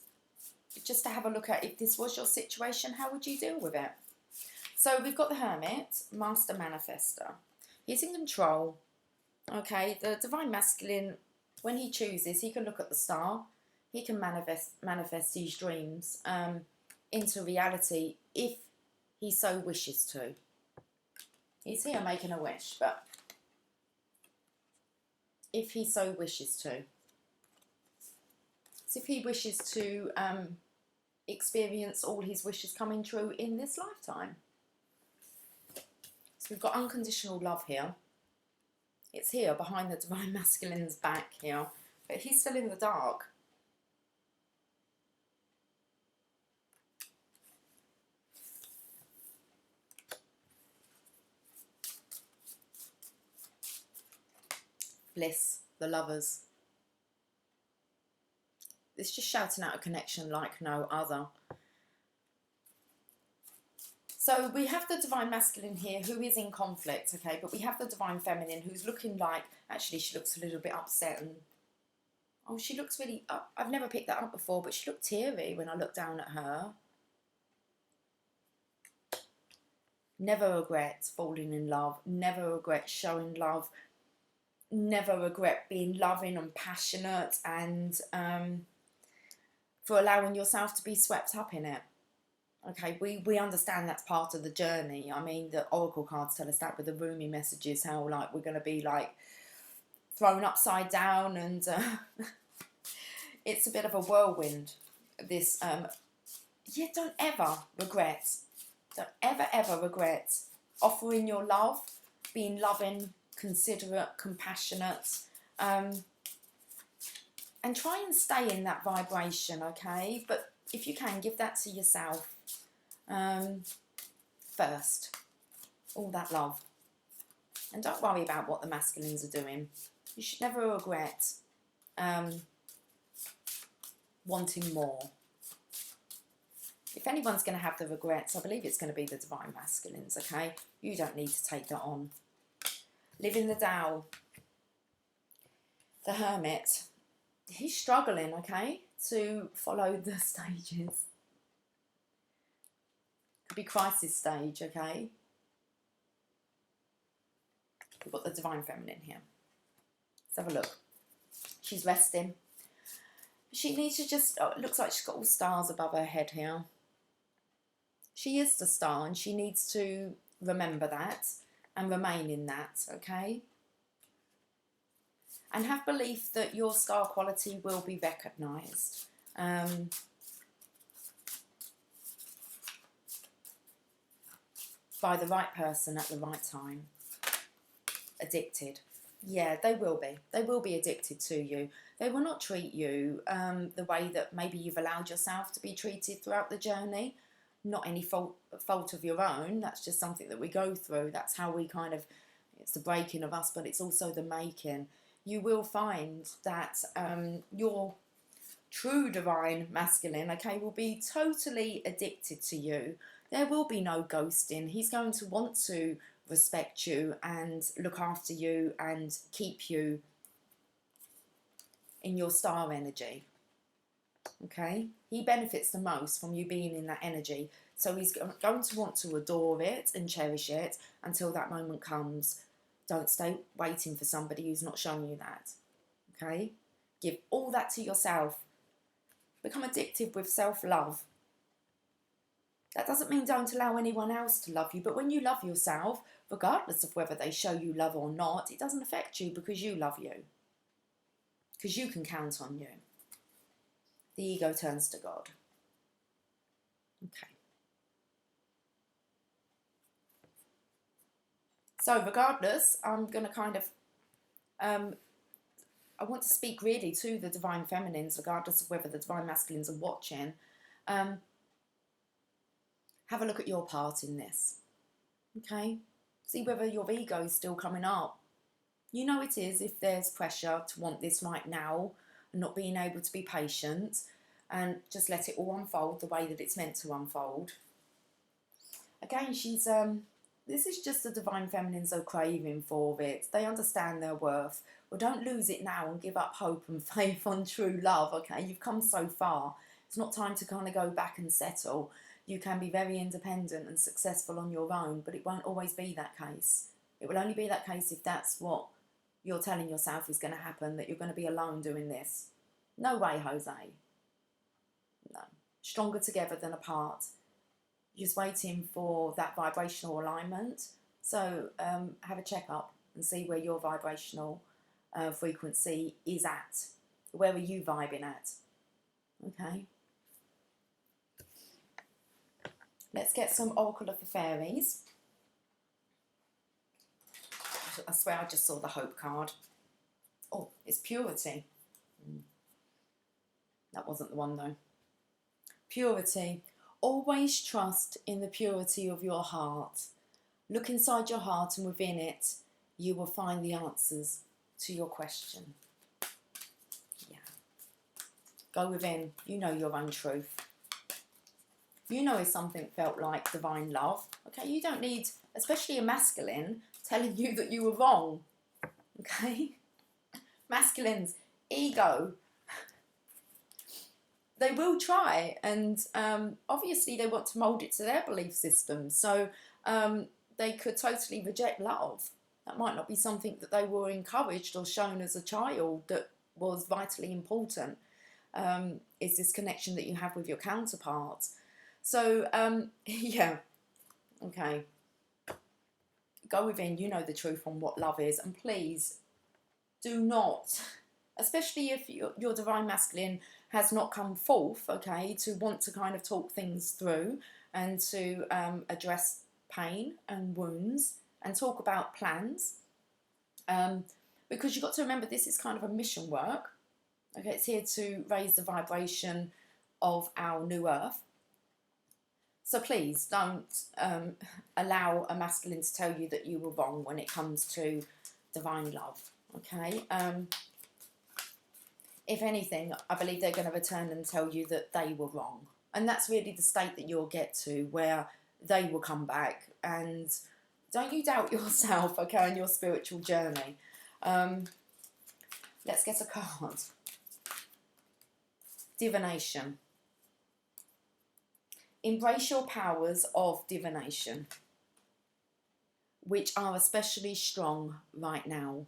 just to have a look at, if this was your situation, how would you deal with it? So we've got the Hermit, Master Manifester. He's in control. Okay, the Divine Masculine, when he chooses, he can look at the star. He can manifest these dreams into reality if he so wishes to. He's here making a wish, but if he so wishes to. So if he wishes to experience all his wishes coming true in this lifetime. So we've got unconditional love here. It's here behind the Divine Masculine's back here, but he's still in the dark. Bliss, the lovers. It's just shouting out a connection like no other. So we have the Divine Masculine here who is in conflict, okay, but we have the Divine Feminine who's looking like, actually she looks a little bit upset and, oh, she looks really, I've never picked that up before, but she looked teary when I looked down at her. Never regret falling in love, never regret showing love, never regret being loving and passionate, and for allowing yourself to be swept up in it. Okay, we understand that's part of the journey. I mean, the Oracle cards tell us that with the Rumi messages, how like we're going to be like thrown upside down, and it's a bit of a whirlwind. This, yeah, don't ever regret. Don't ever regret offering your love, being loving, considerate, compassionate, and try and stay in that vibration, okay? But if you can, give that to yourself first. All that love. And don't worry about what the masculines are doing. You should never regret wanting more. If anyone's going to have the regrets, I believe it's going to be the Divine Masculines, okay? You don't need to take that on. Live in the Tao. The Hermit. He's struggling, okay, to follow the stages. Could be crisis stage, okay? We've got the Divine Feminine here. Let's have a look. She's resting. She needs to just, oh, it looks like she's got all stars above her head here. She is the star and she needs to remember that and remain in that, okay? And have belief that your star quality will be recognised. By the right person at the right time. Addicted. Yeah, they will be. They will be addicted to you. They will not treat you the way that maybe you've allowed yourself to be treated throughout the journey. Not any fault of your own. That's just something that we go through. That's how we kind of, it's the breaking of us, but it's also the making. You will find that your true Divine Masculine, okay, will be totally addicted to you. There will be no ghosting. He's going to want to respect you and look after you and keep you in your star energy. Okay? He benefits the most from you being in that energy. So he's going to want to adore it and cherish it until that moment comes. Don't stay waiting for somebody who's not showing you that. Okay? Give all that to yourself. Become addicted with self-love. That doesn't mean don't allow anyone else to love you, but when you love yourself, regardless of whether they show you love or not, it doesn't affect you because you love you. Because you can count on you. The ego turns to God. Okay. So regardless, I'm going to kind of, I want to speak really to the divine feminines, regardless of whether the divine masculines are watching. Have a look at your part in this. Okay? See whether your ego is still coming up. You know it is if there's pressure to want this right now and not being able to be patient and just let it all unfold the way that it's meant to unfold. Again, she's this is just the divine feminines are craving for it. They understand their worth. Well, don't lose it now and give up hope and faith on true love, okay? You've come so far. It's not time to kind of go back and settle. You can be very independent and successful on your own, but it won't always be that case. It will only be that case if that's what you're telling yourself is going to happen, that you're going to be alone doing this. No way, Jose. No. Stronger together than apart. You're just waiting for that vibrational alignment. So have a checkup and see where your vibrational frequency is at. Where are you vibing at? Okay. Let's get some Oracle of the Fairies. I swear I just saw the Hope card. Oh, it's Purity. That wasn't the one though. Purity. Always trust in the purity of your heart. Look inside your heart and within it, you will find the answers to your question. Yeah. Go within. You know your own truth. You know if something felt like divine love. Okay, you don't need, especially a masculine, telling you that you were wrong. Okay? Masculines, ego. They will try, and obviously they want to mould it to their belief system. So they could totally reject love. That might not be something that they were encouraged or shown as a child that was vitally important. Is this connection that you have with your counterpart. So, yeah, okay. Go within, you know the truth on what love is, and please do not, especially if your divine masculine has not come forth, okay, to want to kind of talk things through and to address pain and wounds and talk about plans. Because you've got to remember this is kind of a mission work. Okay, it's here to raise the vibration of our new earth. So please don't allow a masculine to tell you that you were wrong when it comes to divine love, okay? If anything, I believe they're going to return and tell you that they were wrong. And that's really the state that you'll get to, where they will come back. And don't you doubt yourself, okay, on your spiritual journey. Let's get a card. Divination. Embrace your powers of divination, which are especially strong right now.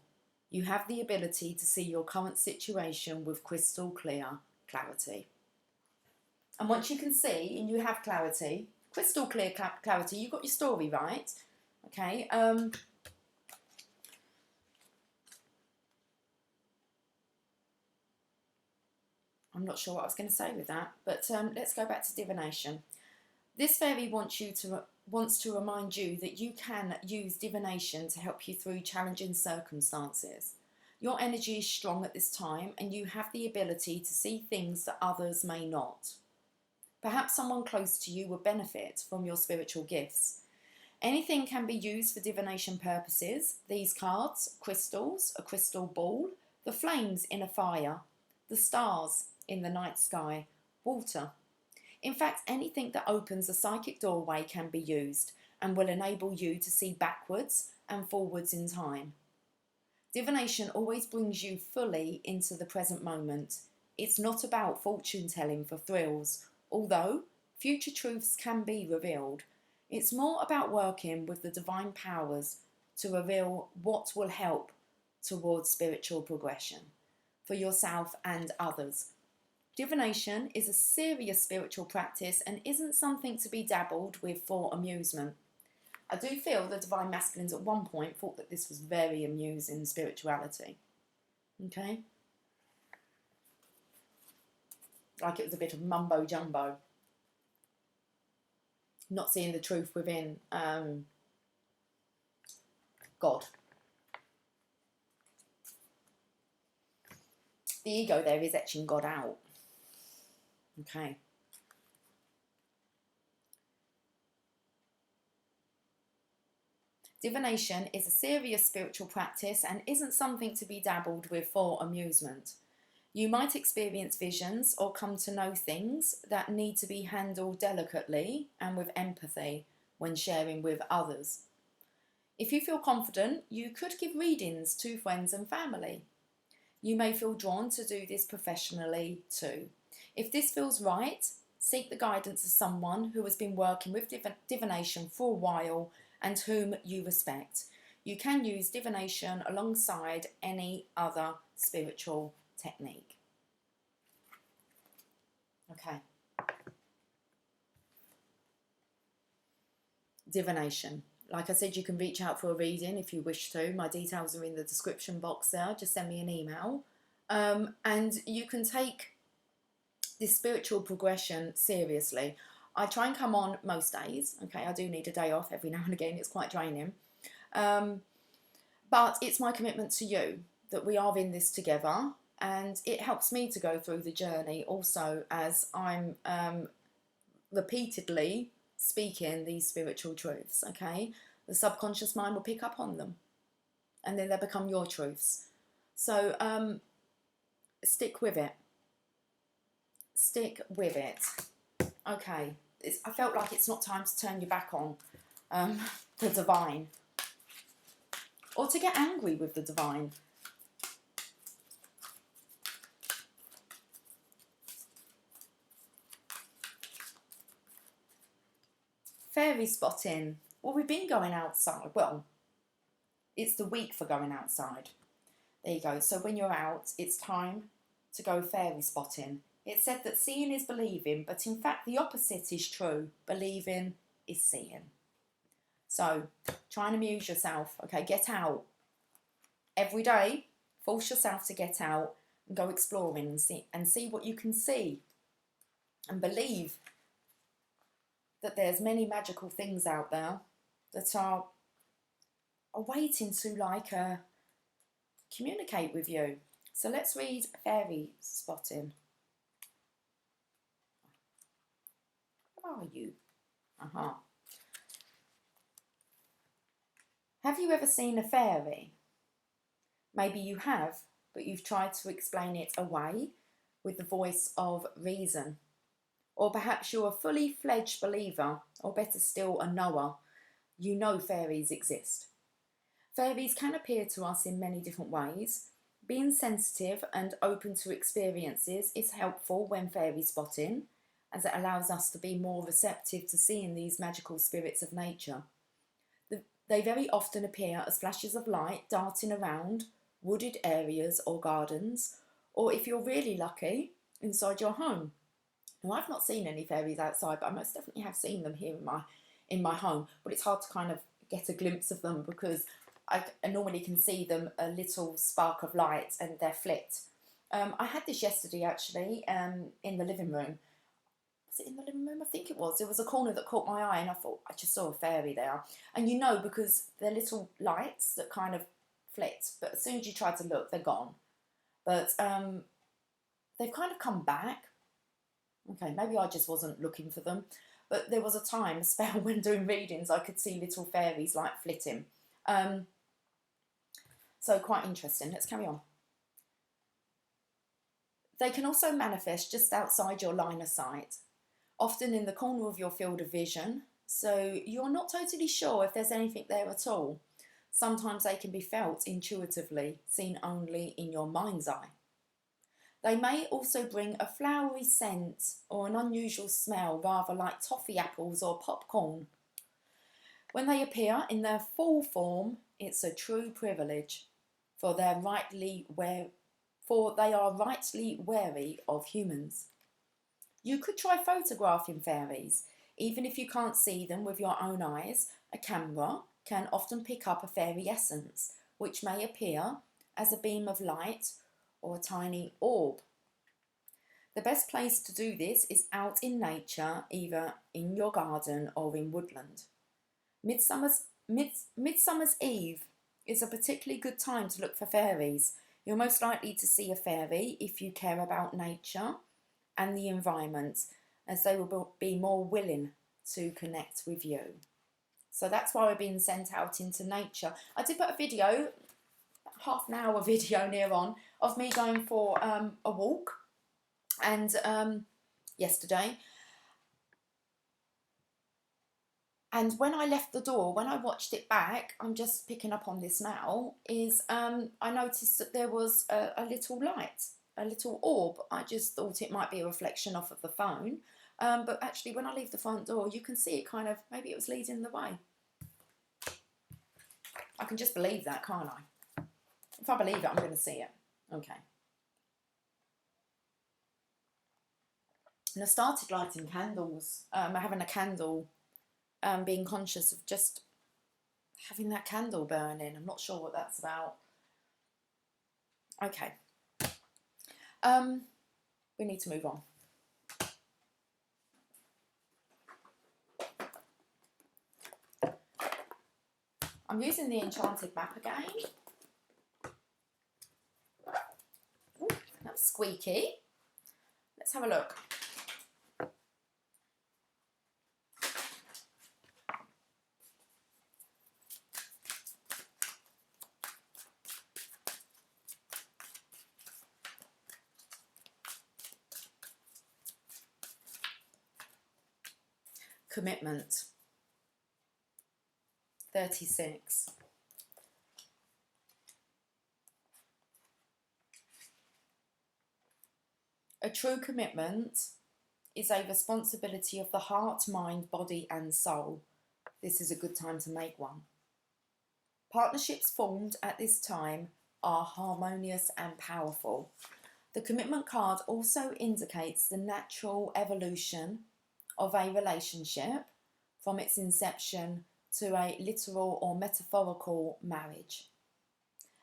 You have the ability to see your current situation with crystal clear clarity. And once you can see and you have clarity, crystal clear clarity, you've got your story right. Okay. I'm not sure what I was going to say with that, but let's go back to divination. This fairy wants to remind you that you can use divination to help you through challenging circumstances. Your energy is strong at this time and you have the ability to see things that others may not. Perhaps someone close to you will benefit from your spiritual gifts. Anything can be used for divination purposes. These cards, crystals, a crystal ball, the flames in a fire, the stars in the night sky, water. In fact, anything that opens a psychic doorway can be used and will enable you to see backwards and forwards in time. Divination always brings you fully into the present moment. It's not about fortune telling for thrills, although future truths can be revealed. It's more about working with the divine powers to reveal what will help towards spiritual progression for yourself and others. Divination is a serious spiritual practice and isn't something to be dabbled with for amusement. I do feel the Divine Masculines at one point thought that this was very amusing spirituality. Okay? Like it was a bit of mumbo jumbo. Not seeing the truth within God. The ego there is etching God out. Okay. Divination is a serious spiritual practice and isn't something to be dabbled with for amusement. You might experience visions or come to know things that need to be handled delicately and with empathy when sharing with others. If you feel confident, you could give readings to friends and family. You may feel drawn to do this professionally too. If this feels right, seek the guidance of someone who has been working with divination for a while and whom you respect. You can use divination alongside any other spiritual technique. Okay. Divination. Like I said, you can reach out for a reading if you wish to. My details are in the description box there. Just send me an email. And you can take this spiritual progression seriously. I try and come on most days. Okay, I do need a day off every now and again. It's quite draining. But it's my commitment to you that we are in this together. And it helps me to go through the journey also as I'm repeatedly speaking these spiritual truths, okay? The subconscious mind will pick up on them and then they become your truths. So stick with it. Stick with it. Okay, I felt like it's not time to turn your back on the divine or to get angry with the divine. Fairy spotting. Well, we've been going outside. Well, it's the week for going outside. There you go. So when you're out, it's time to go fairy spotting. It said that seeing is believing, but in fact the opposite is true. Believing is seeing. So try and amuse yourself. Okay, get out. Every day, force yourself to get out and go exploring and see what you can see. And believe that there's many magical things out there that are waiting to communicate with you. So let's read fairy spotting. Where are you? Have you ever seen a fairy? Maybe you have, but you've tried to explain it away with the voice of reason. Or perhaps you're a fully fledged believer, or better still, a knower. You know fairies exist. Fairies can appear to us in many different ways. Being sensitive and open to experiences is helpful when fairy spotting, as it allows us to be more receptive to seeing these magical spirits of nature. They very often appear as flashes of light darting around wooded areas or gardens, or if you're really lucky, inside your home. Now, I've not seen any fairies outside, but I most definitely have seen them here in my home. But it's hard to kind of get a glimpse of them because I normally can see them a little spark of light and they're flicked. I had this yesterday actually in the living room. Was it in the living room? I think it was. It was a corner that caught my eye and I thought, I just saw a fairy there. And you know, because they're little lights that kind of flicked, but as soon as you try to look, they're gone. But they've kind of come back. Okay, maybe I just wasn't looking for them. But there was a time, a spell, when doing readings, I could see little fairies like flitting. So quite interesting. Let's carry on. They can also manifest just outside your line of sight, often in the corner of your field of vision, so you're not totally sure if there's anything there at all. Sometimes they can be felt intuitively, seen only in your mind's eye. They may also bring a flowery scent or an unusual smell, rather like toffee apples or popcorn. When they appear in their full form, it's a true privilege, for they're rightly for they are rightly wary of humans. You could try photographing fairies. Even if you can't see them with your own eyes, a camera can often pick up a fairy essence, which may appear as a beam of light or a tiny orb. The best place to do this is out in nature, either in your garden or in woodland. Midsummer's Eve is a particularly good time to look for fairies. You're most likely to see a fairy if you care about nature and the environment, as they will be more willing to connect with you. So that's why we're being sent out into nature. I did put a video, half an hour video near on, of me going for a walk, and yesterday. And when I left the door, when I watched it back, I'm just picking up on this now, is I noticed that there was a little light, a little orb. I just thought it might be a reflection off of the phone. But actually, when I leave the front door, you can see it kind of, maybe it was leading the way. I can just believe that, can't I? If I believe it, I'm going to see it. Okay. And I started lighting candles, having a candle, being conscious of just having that candle burning. I'm not sure what that's about. Okay. We need to move on. I'm using the enchanted map again. Ooh, that's squeaky. Let's have a look. Commitment. 36. A true commitment is a responsibility of the heart, mind, body and soul. This is a good time to make one. Partnerships formed at this time are harmonious and powerful. The commitment card also indicates the natural evolution of a relationship from its inception to a literal or metaphorical marriage.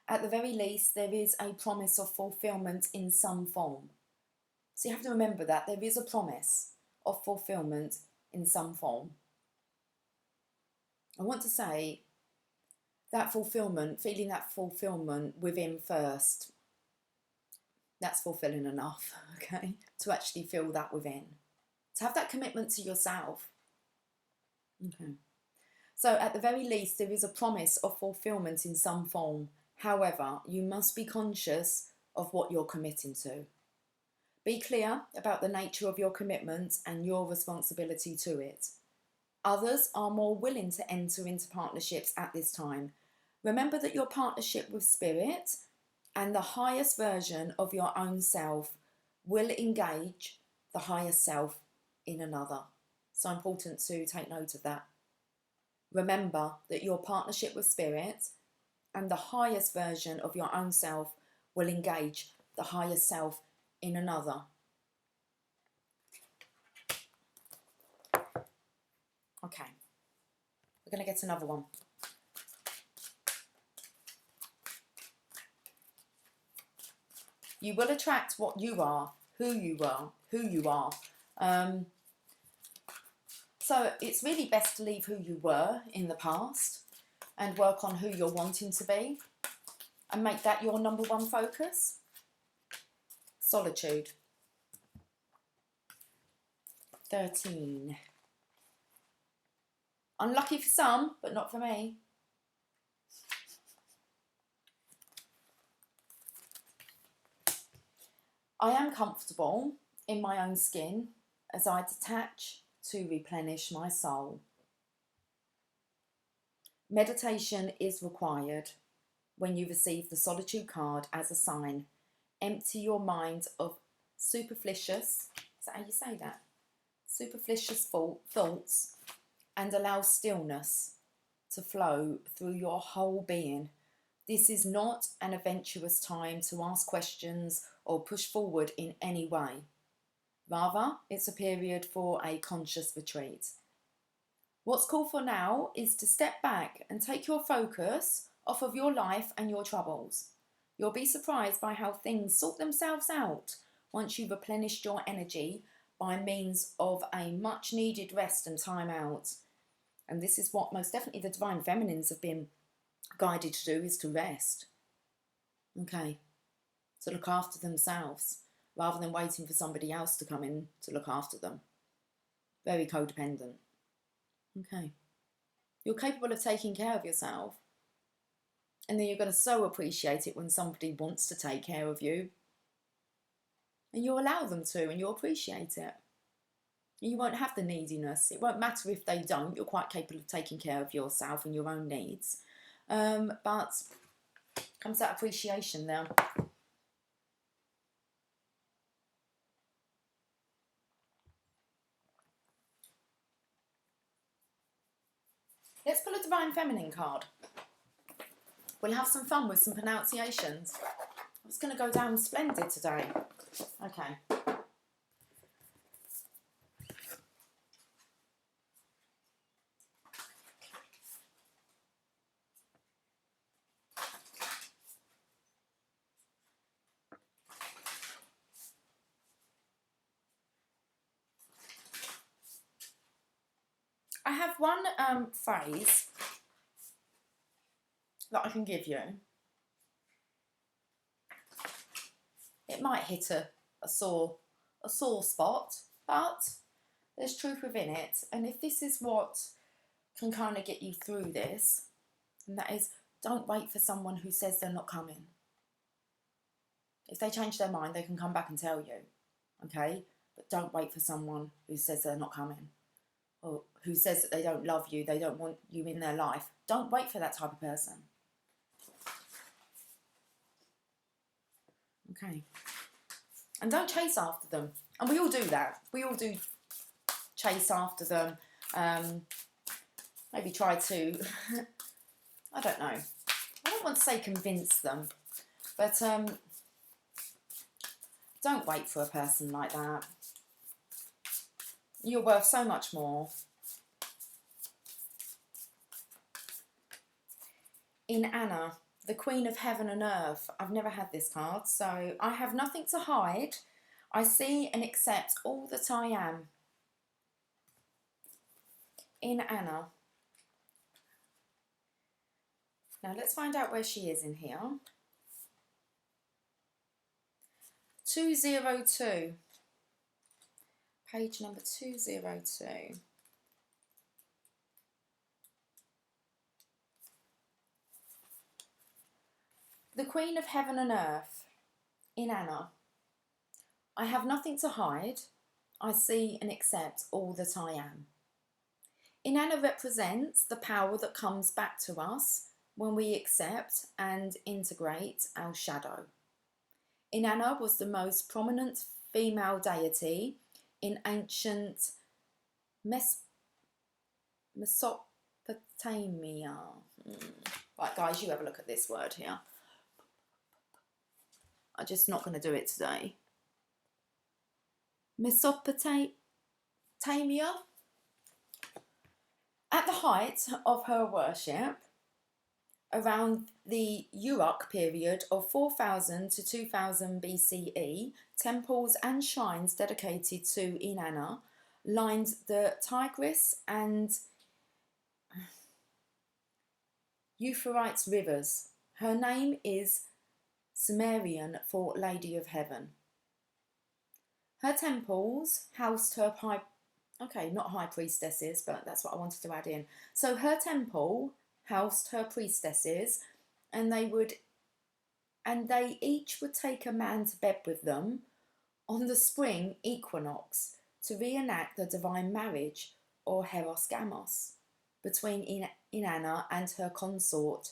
At the very least, there is a promise of fulfillment in some form. So you have to remember that there is a promise of fulfillment in some form. I want to say that fulfillment, feeling that fulfillment within first, that's fulfilling enough, okay, to actually feel that within. To have that commitment to yourself. Okay. So at the very least, there is a promise of fulfillment in some form. However, you must be conscious of what you're committing to. Be clear about the nature of your commitment and your responsibility to it. Others are more willing to enter into partnerships at this time. Remember that your partnership with Spirit and the highest version of your own self will engage the higher self in another. So important to take note of that. Remember that your partnership with Spirit and the highest version of your own self will engage the higher self in another. Okay, we're going to get another one. You will attract what you are, who you are. So it's really best to leave who you were in the past and work on who you're wanting to be and make that your number one focus. Solitude. 13. Unlucky for some, but not for me. I am comfortable in my own skin as I detach to replenish my soul. Meditation is required when you receive the solitude card as a sign. Empty your mind of superfluous, is that how you say that? Superfluous thoughts and allow stillness to flow through your whole being This is not an adventurous time to ask questions or push forward in any way. Rather, it's a period for a conscious retreat. What's called for now is to step back and take your focus off of your life and your troubles. You'll be surprised by how things sort themselves out once you've replenished your energy by means of a much needed rest and time out. And this is what most definitely the Divine Feminines have been guided to do, is to rest. Okay, to look after themselves rather than waiting for somebody else to come in to look after them. Very codependent. Okay, you're capable of taking care of yourself, and then you're going to so appreciate it when somebody wants to take care of you, and you'll allow them to, and you'll appreciate it. You won't have the neediness. It won't matter if they don't. You're quite capable of taking care of yourself and your own needs. But comes that appreciation there. Let's pull a Divine Feminine card. We'll have some fun with some pronunciations. It's going to go down splendid today. Okay. I have one phrase that I can give you. It might hit a sore spot, but there's truth within it. And if this is what can kind of get you through this, and that is, don't wait for someone who says they're not coming. If they change their mind, they can come back and tell you, okay? But don't wait for someone who says they're not coming, or who says that they don't love you, they don't want you in their life. Don't wait for that type of person. Okay. And don't chase after them. And we all do that. We all do chase after them. Maybe try to, I don't know. I don't want to say convince them, but don't wait for a person like that. You're worth so much more. In Anna, the Queen of Heaven and Earth. I've never had this card, so I have nothing to hide. I see and accept all that I am. In Anna. Now let's find out where she is in here. 202. Page number 202. The Queen of Heaven and Earth, in Anna. I have nothing to hide. I see and accept all that I am. In Anna represents the power that comes back to us when we accept and integrate our shadow. In Anna was the most prominent female deity in ancient Mesopotamia. Right, guys, you have a look at this word here. I'm just not going to do it today. Mesopotamia. At the height of her worship, around the Uruk period of 4000 to 2000 BCE, temples and shrines dedicated to Inanna lined the Tigris and Euphrates rivers. Her name is Sumerian for Lady of Heaven. Her temples housed her not high priestesses, but that's what I wanted to add in. So her temple housed her priestesses, and they each would take a man to bed with them on the spring equinox to reenact the divine marriage, or Heros Gamos, between Inanna and her consort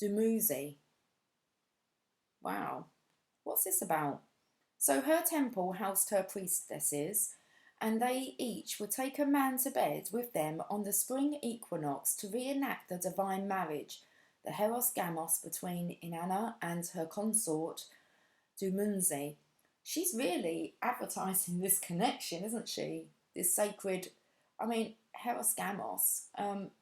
Dumuzi. Wow, what's this about? So her temple housed her priestesses, and they each would take a man to bed with them on the spring equinox to reenact the divine marriage. the Heros Gamos between Inanna and her consort Dumunzi. She's really advertising this connection, isn't she? This sacred, I mean, Heros Gamos,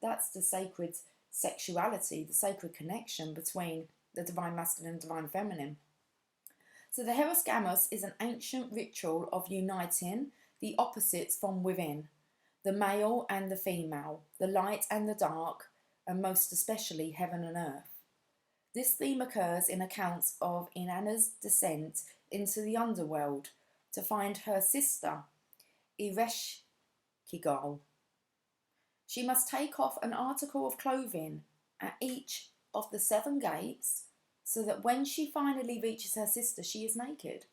that's the sacred sexuality, the sacred connection between the divine masculine and divine feminine. So the Heros Gamos is an ancient ritual of uniting the opposites from within, the male and the female, the light and the dark, and most especially heaven and earth. This theme occurs in accounts of Inanna's descent into the underworld to find her sister, Ereshkigal. She must take off an article of clothing at each of the 7 gates so that when she finally reaches her sister, she is naked.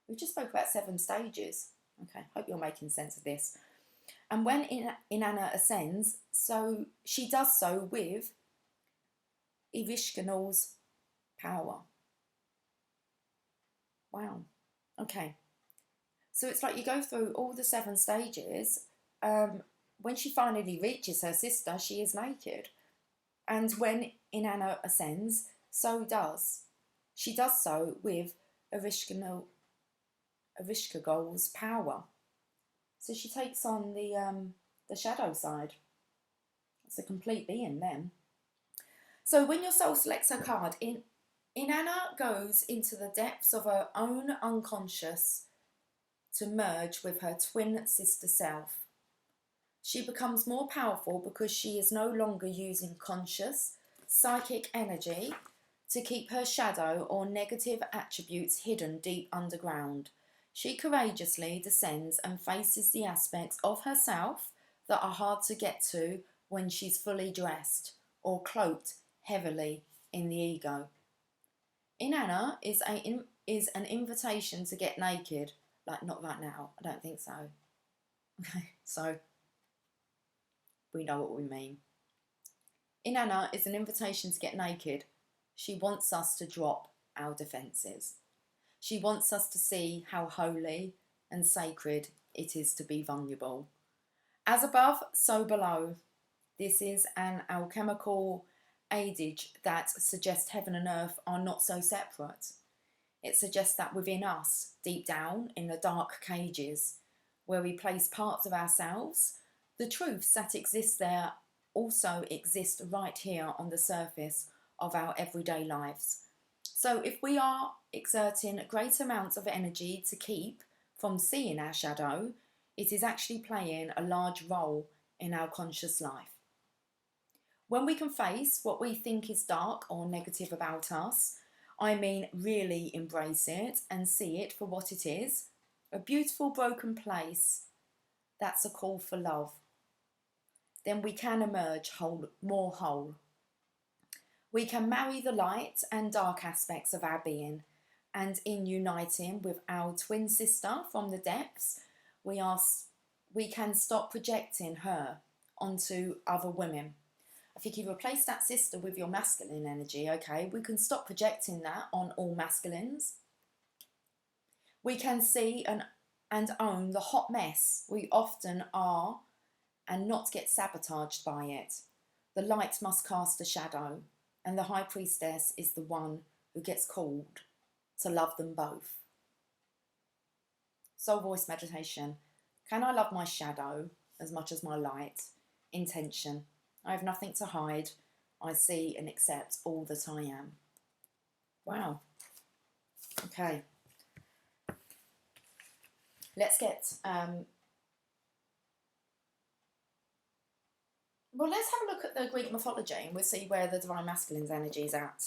We just spoke about 7 stages. Okay, hope you're making sense of this. And when Inanna ascends, so she does so with Ereshkigal's power. Wow. Okay. So it's like you go through all the 7 stages. When she finally reaches her sister, she is naked. And when Inanna ascends, so does. She does so with Ereshkigal's power. So she takes on the shadow side. It's a complete being then. So when your soul selects her card, Inanna goes into the depths of her own unconscious to merge with her twin sister self. She becomes more powerful because she is no longer using conscious, psychic energy to keep her shadow or negative attributes hidden deep underground. She courageously descends and faces the aspects of herself that are hard to get to when she's fully dressed or cloaked heavily in the ego. Inanna is an invitation to get naked. Like, not right now, I don't think so. Okay, so we know what we mean. Inanna is an invitation to get naked. She wants us to drop our defences. She wants us to see how holy and sacred it is to be vulnerable. As above, so below. This is an alchemical adage that suggests heaven and earth are not so separate. It suggests that within us, deep down in the dark cages, where we place parts of ourselves, the truths that exist there also exist right here on the surface of our everyday lives. So if we are exerting great amounts of energy to keep from seeing our shadow, it is actually playing a large role in our conscious life. When we can face what we think is dark or negative about us, I mean really embrace it and see it for what it is, a beautiful broken place, that's a call for love. Then we can emerge more whole. We can marry the light and dark aspects of our being, and in uniting with our twin sister from the depths, we can stop projecting her onto other women. I think you replace that sister with your masculine energy, okay? We can stop projecting that on all masculines. We can see and own the hot mess we often are and not get sabotaged by it. The light must cast a shadow, and the high priestess is the one who gets called to love them both. Soul voice meditation. Can I love my shadow as much as my light? Intention. I have nothing to hide. I see and accept all that I am. Wow. Okay. Let's get... well, let's have a look at the Greek mythology and we'll see where the Divine Masculine's energy is at.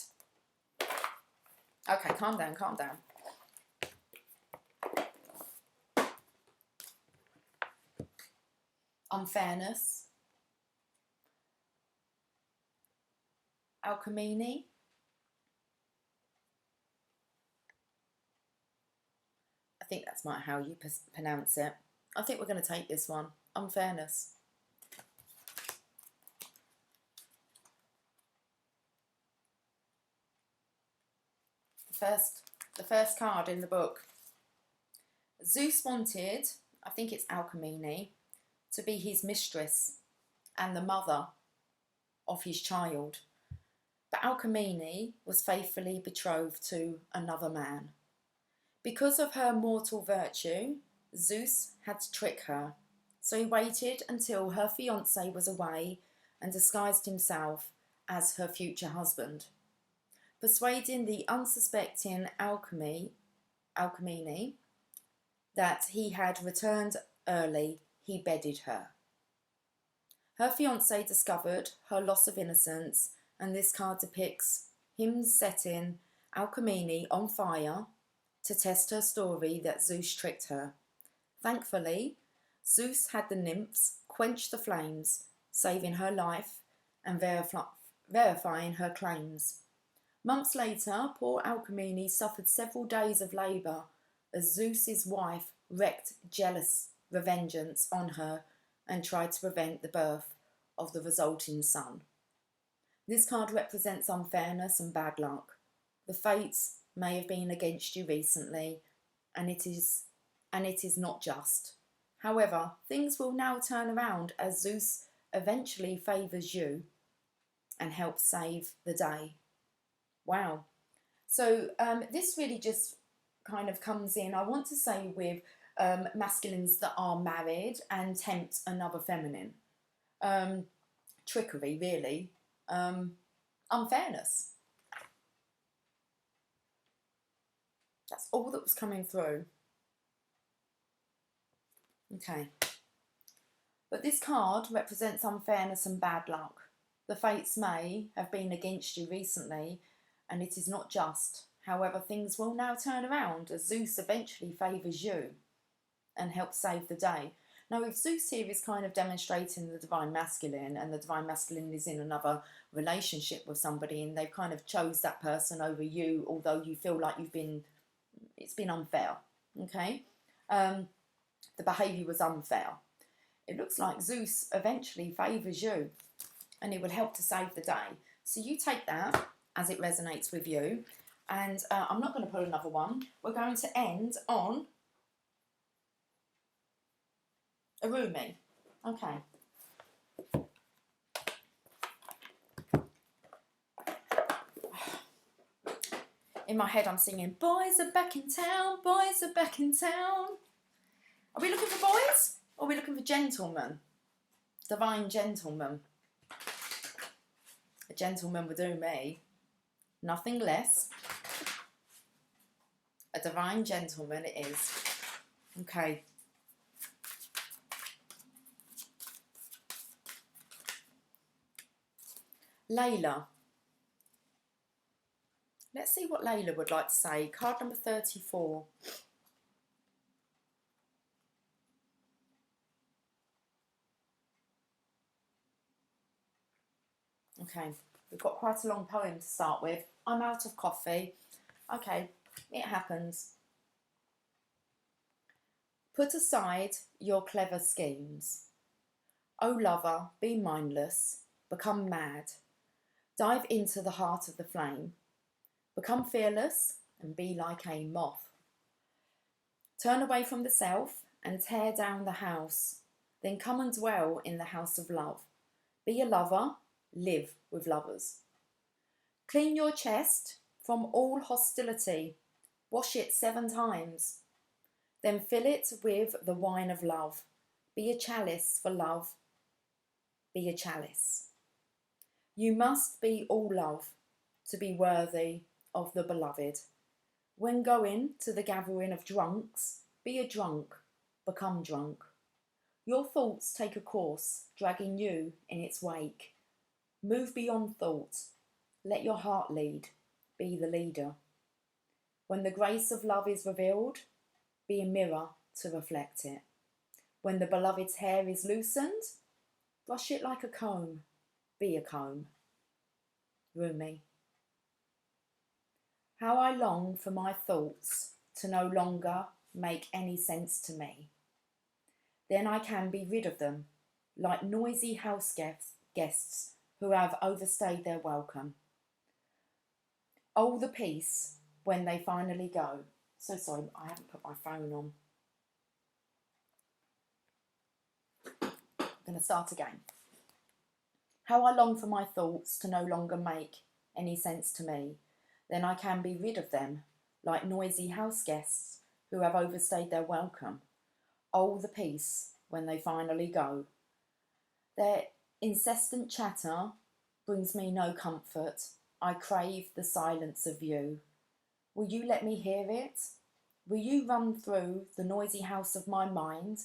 Okay, calm down, calm down. Unfairness. Alchemy. I think that's how you pronounce it. I think we're going to take this one. Unfairness. The first card in the book. Zeus wanted, I think it's Alcmene, to be his mistress and the mother of his child. But Alcmene was faithfully betrothed to another man. Because of her mortal virtue, Zeus had to trick her, so he waited until her fiancé was away and disguised himself as her future husband. Persuading the unsuspecting Alcmene that he had returned early, he bedded her. Her fiancé discovered her loss of innocence, and this card depicts him setting Alcmene on fire to test her story that Zeus tricked her. Thankfully, Zeus had the nymphs quench the flames, saving her life and verifying her claims. Months later, poor Alcmene suffered several days of labour as Zeus's wife wreaked jealous revengeance on her and tried to prevent the birth of the resulting son. This card represents unfairness and bad luck. The fates may have been against you recently, and it is not just. However, things will now turn around as Zeus eventually favours you and helps save the day. Wow. So this really just kind of comes in, I want to say, with masculines that are married and tempt another feminine. Trickery, really. Unfairness. That's all that was coming through. Okay. But this card represents unfairness and bad luck. The fates may have been against you recently, and it is not just. However, things will now turn around as Zeus eventually favours you and helps save the day. Now, if Zeus here is kind of demonstrating the divine masculine, and the divine masculine is in another relationship with somebody and they've kind of chose that person over you, although you feel like it's been unfair, okay? The behaviour was unfair. It looks like Zeus eventually favours you and it will help to save the day. So you take that as it resonates with you. And I'm not going to put another one. We're going to end on a roomie. Okay. In my head I'm singing, boys are back in town, boys are back in town. Are we looking for boys? Or are we looking for gentlemen? Divine gentlemen. A gentleman would do me. Nothing less. A divine gentleman it is. Okay. Layla. Let's see what Layla would like to say. Card number 34. Okay, we've got quite a long poem to start with. I'm out of coffee. Okay, it happens. Put aside your clever schemes. O lover, be mindless, become mad. Dive into the heart of the flame. Become fearless and be like a moth. Turn away from the self and tear down the house. Then come and dwell in the house of love. Be a lover, live with lovers. Clean your chest from all hostility. Wash it 7 times. Then fill it with the wine of love. Be a chalice for love. Be a chalice. You must be all love to be worthy of the beloved. When going to the gathering of drunks, be a drunk, become drunk. Your thoughts take a course, dragging you in its wake. Move beyond thought. Let your heart lead. Be the leader. When the grace of love is revealed, be a mirror to reflect it. When the beloved's hair is loosened, brush it like a comb. Be a comb. Rumi. How I long for my thoughts to no longer make any sense to me. Then I can be rid of them, like noisy house guests who have overstayed their welcome. Oh, the peace when they finally go. So sorry, I haven't put my phone on. I'm going to start again. How I long for my thoughts to no longer make any sense to me, then I can be rid of them, like noisy house guests who have overstayed their welcome. Oh, the peace when they finally go. Their incessant chatter brings me no comfort. I crave the silence of you. Will you let me hear it? Will you run through the noisy house of my mind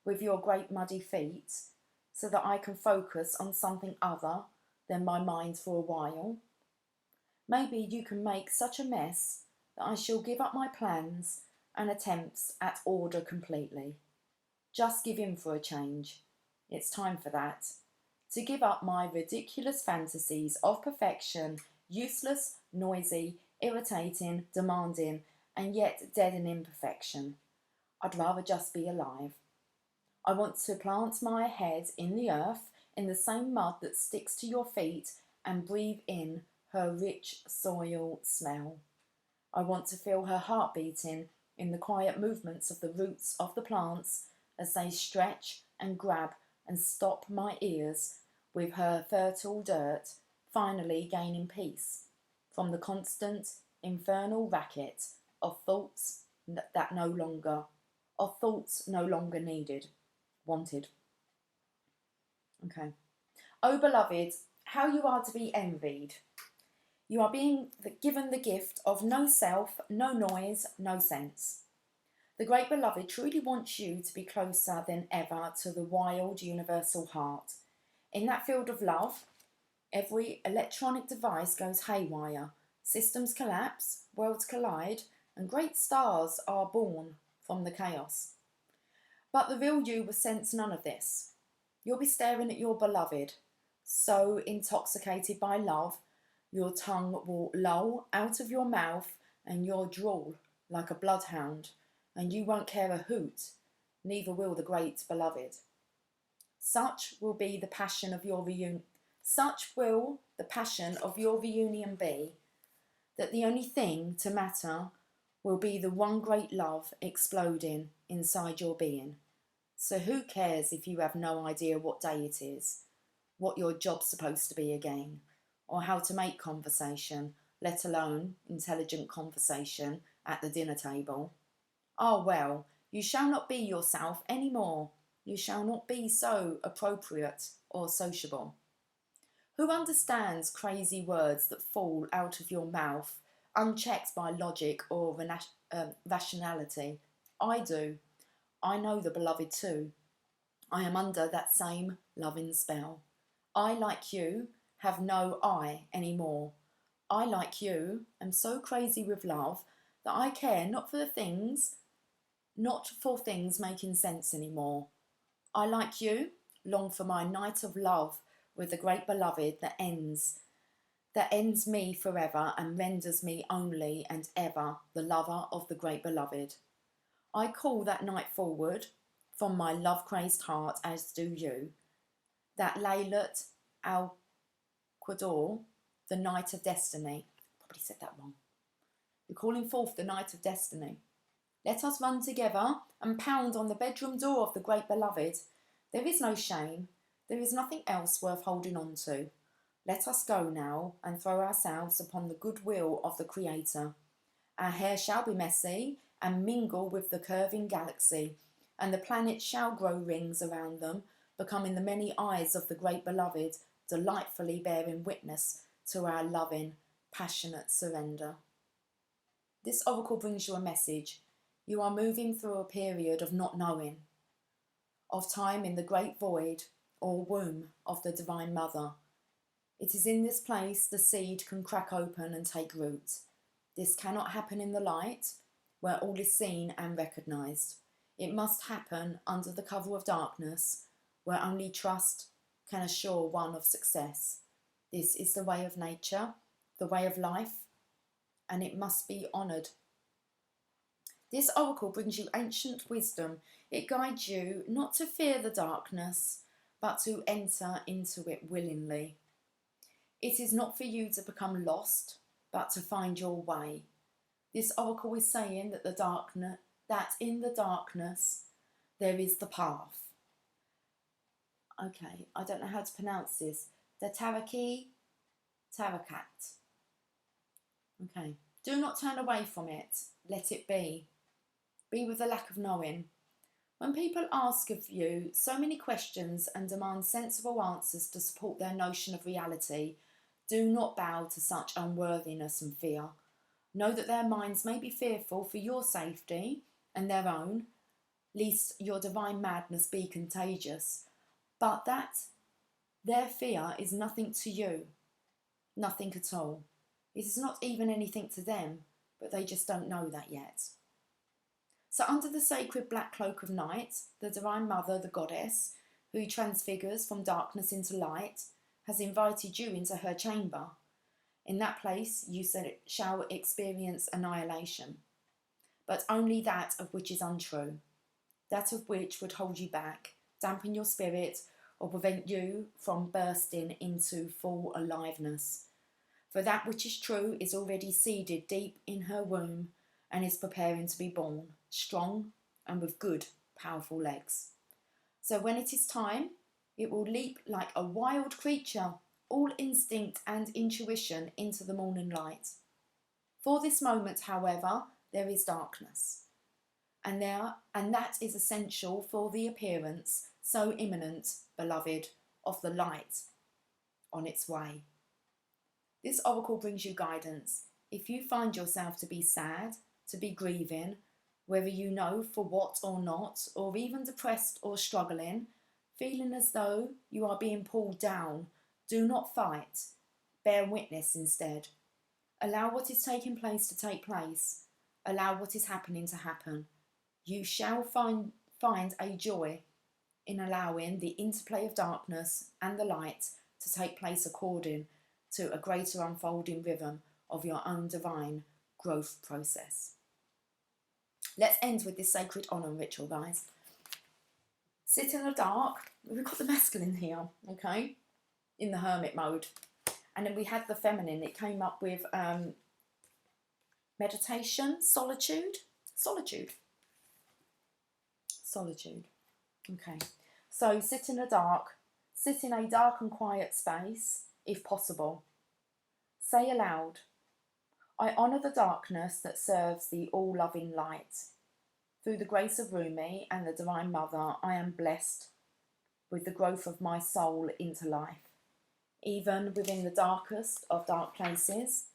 with your great muddy feet, so that I can focus on something other than my mind for a while? Maybe you can make such a mess that I shall give up my plans and attempts at order completely. Just give in for a change. It's time for that. To give up my ridiculous fantasies of perfection, useless, noisy, irritating, demanding, and yet dead in imperfection. I'd rather just be alive. I want to plant my head in the earth, in the same mud that sticks to your feet, and breathe in her rich soil smell. I want to feel her heart beating in the quiet movements of the roots of the plants as they stretch and grab and stop my ears with her fertile dirt, finally gaining peace from the constant infernal racket of thoughts no longer needed, wanted. Okay. Oh, beloved, how you are to be envied. You are being given the gift of no self, no noise, no sense. The great beloved truly wants you to be closer than ever to the wild universal heart. In that field of love, every electronic device goes haywire, systems collapse, worlds collide, and great stars are born from the chaos. But the real you will sense none of this. You'll be staring at your beloved, so intoxicated by love, your tongue will loll out of your mouth and you'll drawl like a bloodhound, and you won't care a hoot, neither will the great beloved. Such will the passion of your reunion be, that the only thing to matter will be the one great love exploding inside your being. So who cares if you have no idea what day it is, what your job's supposed to be again, or how to make conversation, let alone intelligent conversation, at the dinner table? Ah, well, you shall not be yourself any more. You shall not be so appropriate or sociable. Who understands crazy words that fall out of your mouth, unchecked by logic or rationality? I do. I know the beloved too. I am under that same loving spell. I, like you, have no I anymore. I, like you, am so crazy with love that I care not for things making sense anymore. I, like you, long for my night of love with the great beloved that ends me forever and renders me only and ever the lover of the great beloved. I call that night forward from my love-crazed heart, as do you. That Laylat al-Qadr, the night of destiny. Probably said that wrong. You're calling forth the night of destiny. Let us run together and pound on the bedroom door of the great beloved. There is no shame. There is nothing else worth holding on to. Let us go now and throw ourselves upon the goodwill of the Creator. Our hair shall be messy and mingle with the curving galaxy, and the planets shall grow rings around them, becoming the many eyes of the great beloved, delightfully bearing witness to our loving, passionate surrender. This oracle brings you a message. You are moving through a period of not knowing, of time in the great void or womb of the Divine Mother. It is in this place the seed can crack open and take root. This cannot happen in the light, where all is seen and recognised. It must happen under the cover of darkness, where only trust can assure one of success. This is the way of nature, the way of life, and it must be honoured. This oracle brings you ancient wisdom. It guides you not to fear the darkness, but to enter into it willingly. It is not for you to become lost, but to find your way. This oracle is saying that in the darkness there is the path. Okay, I don't know how to pronounce this. The Tarakat. Okay. Do not turn away from it. Let it be. Be with the lack of knowing. When people ask of you so many questions and demand sensible answers to support their notion of reality, do not bow to such unworthiness and fear. Know that their minds may be fearful for your safety and their own, lest your divine madness be contagious, but that their fear is nothing to you, nothing at all. It is not even anything to them, but they just don't know that yet. So under the sacred black cloak of night, the Divine Mother, the Goddess, who transfigures from darkness into light, has invited you into her chamber. In that place you shall experience annihilation, but only that of which is untrue, that of which would hold you back, dampen your spirit, or prevent you from bursting into full aliveness. For that which is true is already seeded deep in her womb and is preparing to be born, strong and with good, powerful legs. So when it is time, it will leap like a wild creature, all instinct and intuition, into the morning light. For this moment, however, there is darkness, and that is essential for the appearance, so imminent, beloved, of the light on its way. This oracle brings you guidance. If you find yourself to be sad, to be grieving, whether you know for what or not, or even depressed or struggling, feeling as though you are being pulled down, do not fight. Bear witness instead. Allow what is taking place to take place. Allow what is happening to happen. You shall find a joy in allowing the interplay of darkness and the light to take place according to a greater unfolding rhythm of your own divine growth process. Let's end with this sacred honour ritual, guys. Sit in the dark. We've got the masculine here, okay, in the hermit mode. And then we had the feminine. It came up with meditation, solitude. Okay. So sit in the dark. Sit in a dark and quiet space, if possible. Say aloud, I honour the darkness that serves the all-loving light. Through the grace of Rumi and the Divine Mother, I am blessed with the growth of my soul into life. Even within the darkest of dark places,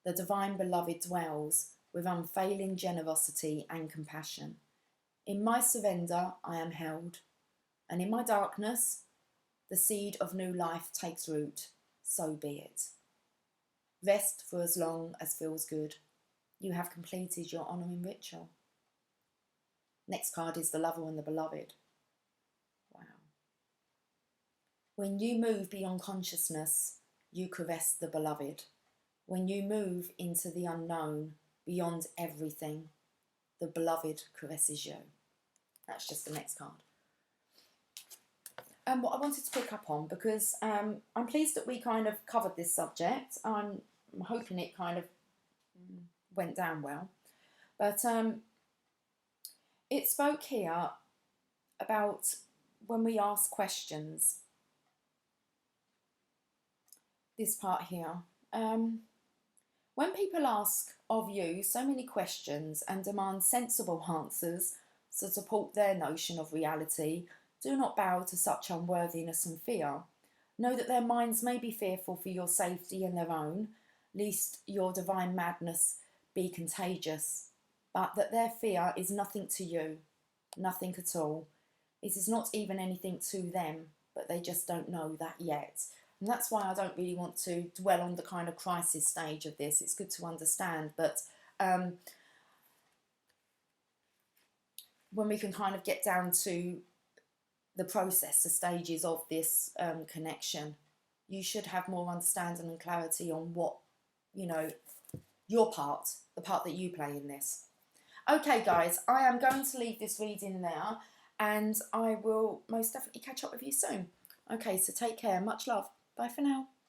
the Divine Beloved dwells with unfailing generosity and compassion. In my surrender, I am held, and in my darkness, the seed of new life takes root. So be it. Rest for as long as feels good. You have completed your honouring ritual. Next card is the Lover and the Beloved. Wow. When you move beyond consciousness, you caress the Beloved. When you move into the unknown, beyond everything, the Beloved caresses you. That's just the next card. What I wanted to pick up on, because I'm pleased that we kind of covered this subject. I'm hoping it kind of went down well. But it spoke here about when we ask questions. This part here. When people ask of you so many questions and demand sensible answers to support their notion of reality, do not bow to such unworthiness and fear. Know that their minds may be fearful for your safety and their own, lest your divine madness be contagious, but that their fear is nothing to you, nothing at all. It is not even anything to them, but they just don't know that yet. And that's why I don't really want to dwell on the kind of crisis stage of this. It's good to understand, but when we can kind of get down to the process, the stages of this connection, you should have more understanding and clarity on what, you know, your part, the part that you play in this. Okay, guys, I am going to leave this reading there, and I will most definitely catch up with you soon. Okay, so take care. Much love. Bye for now.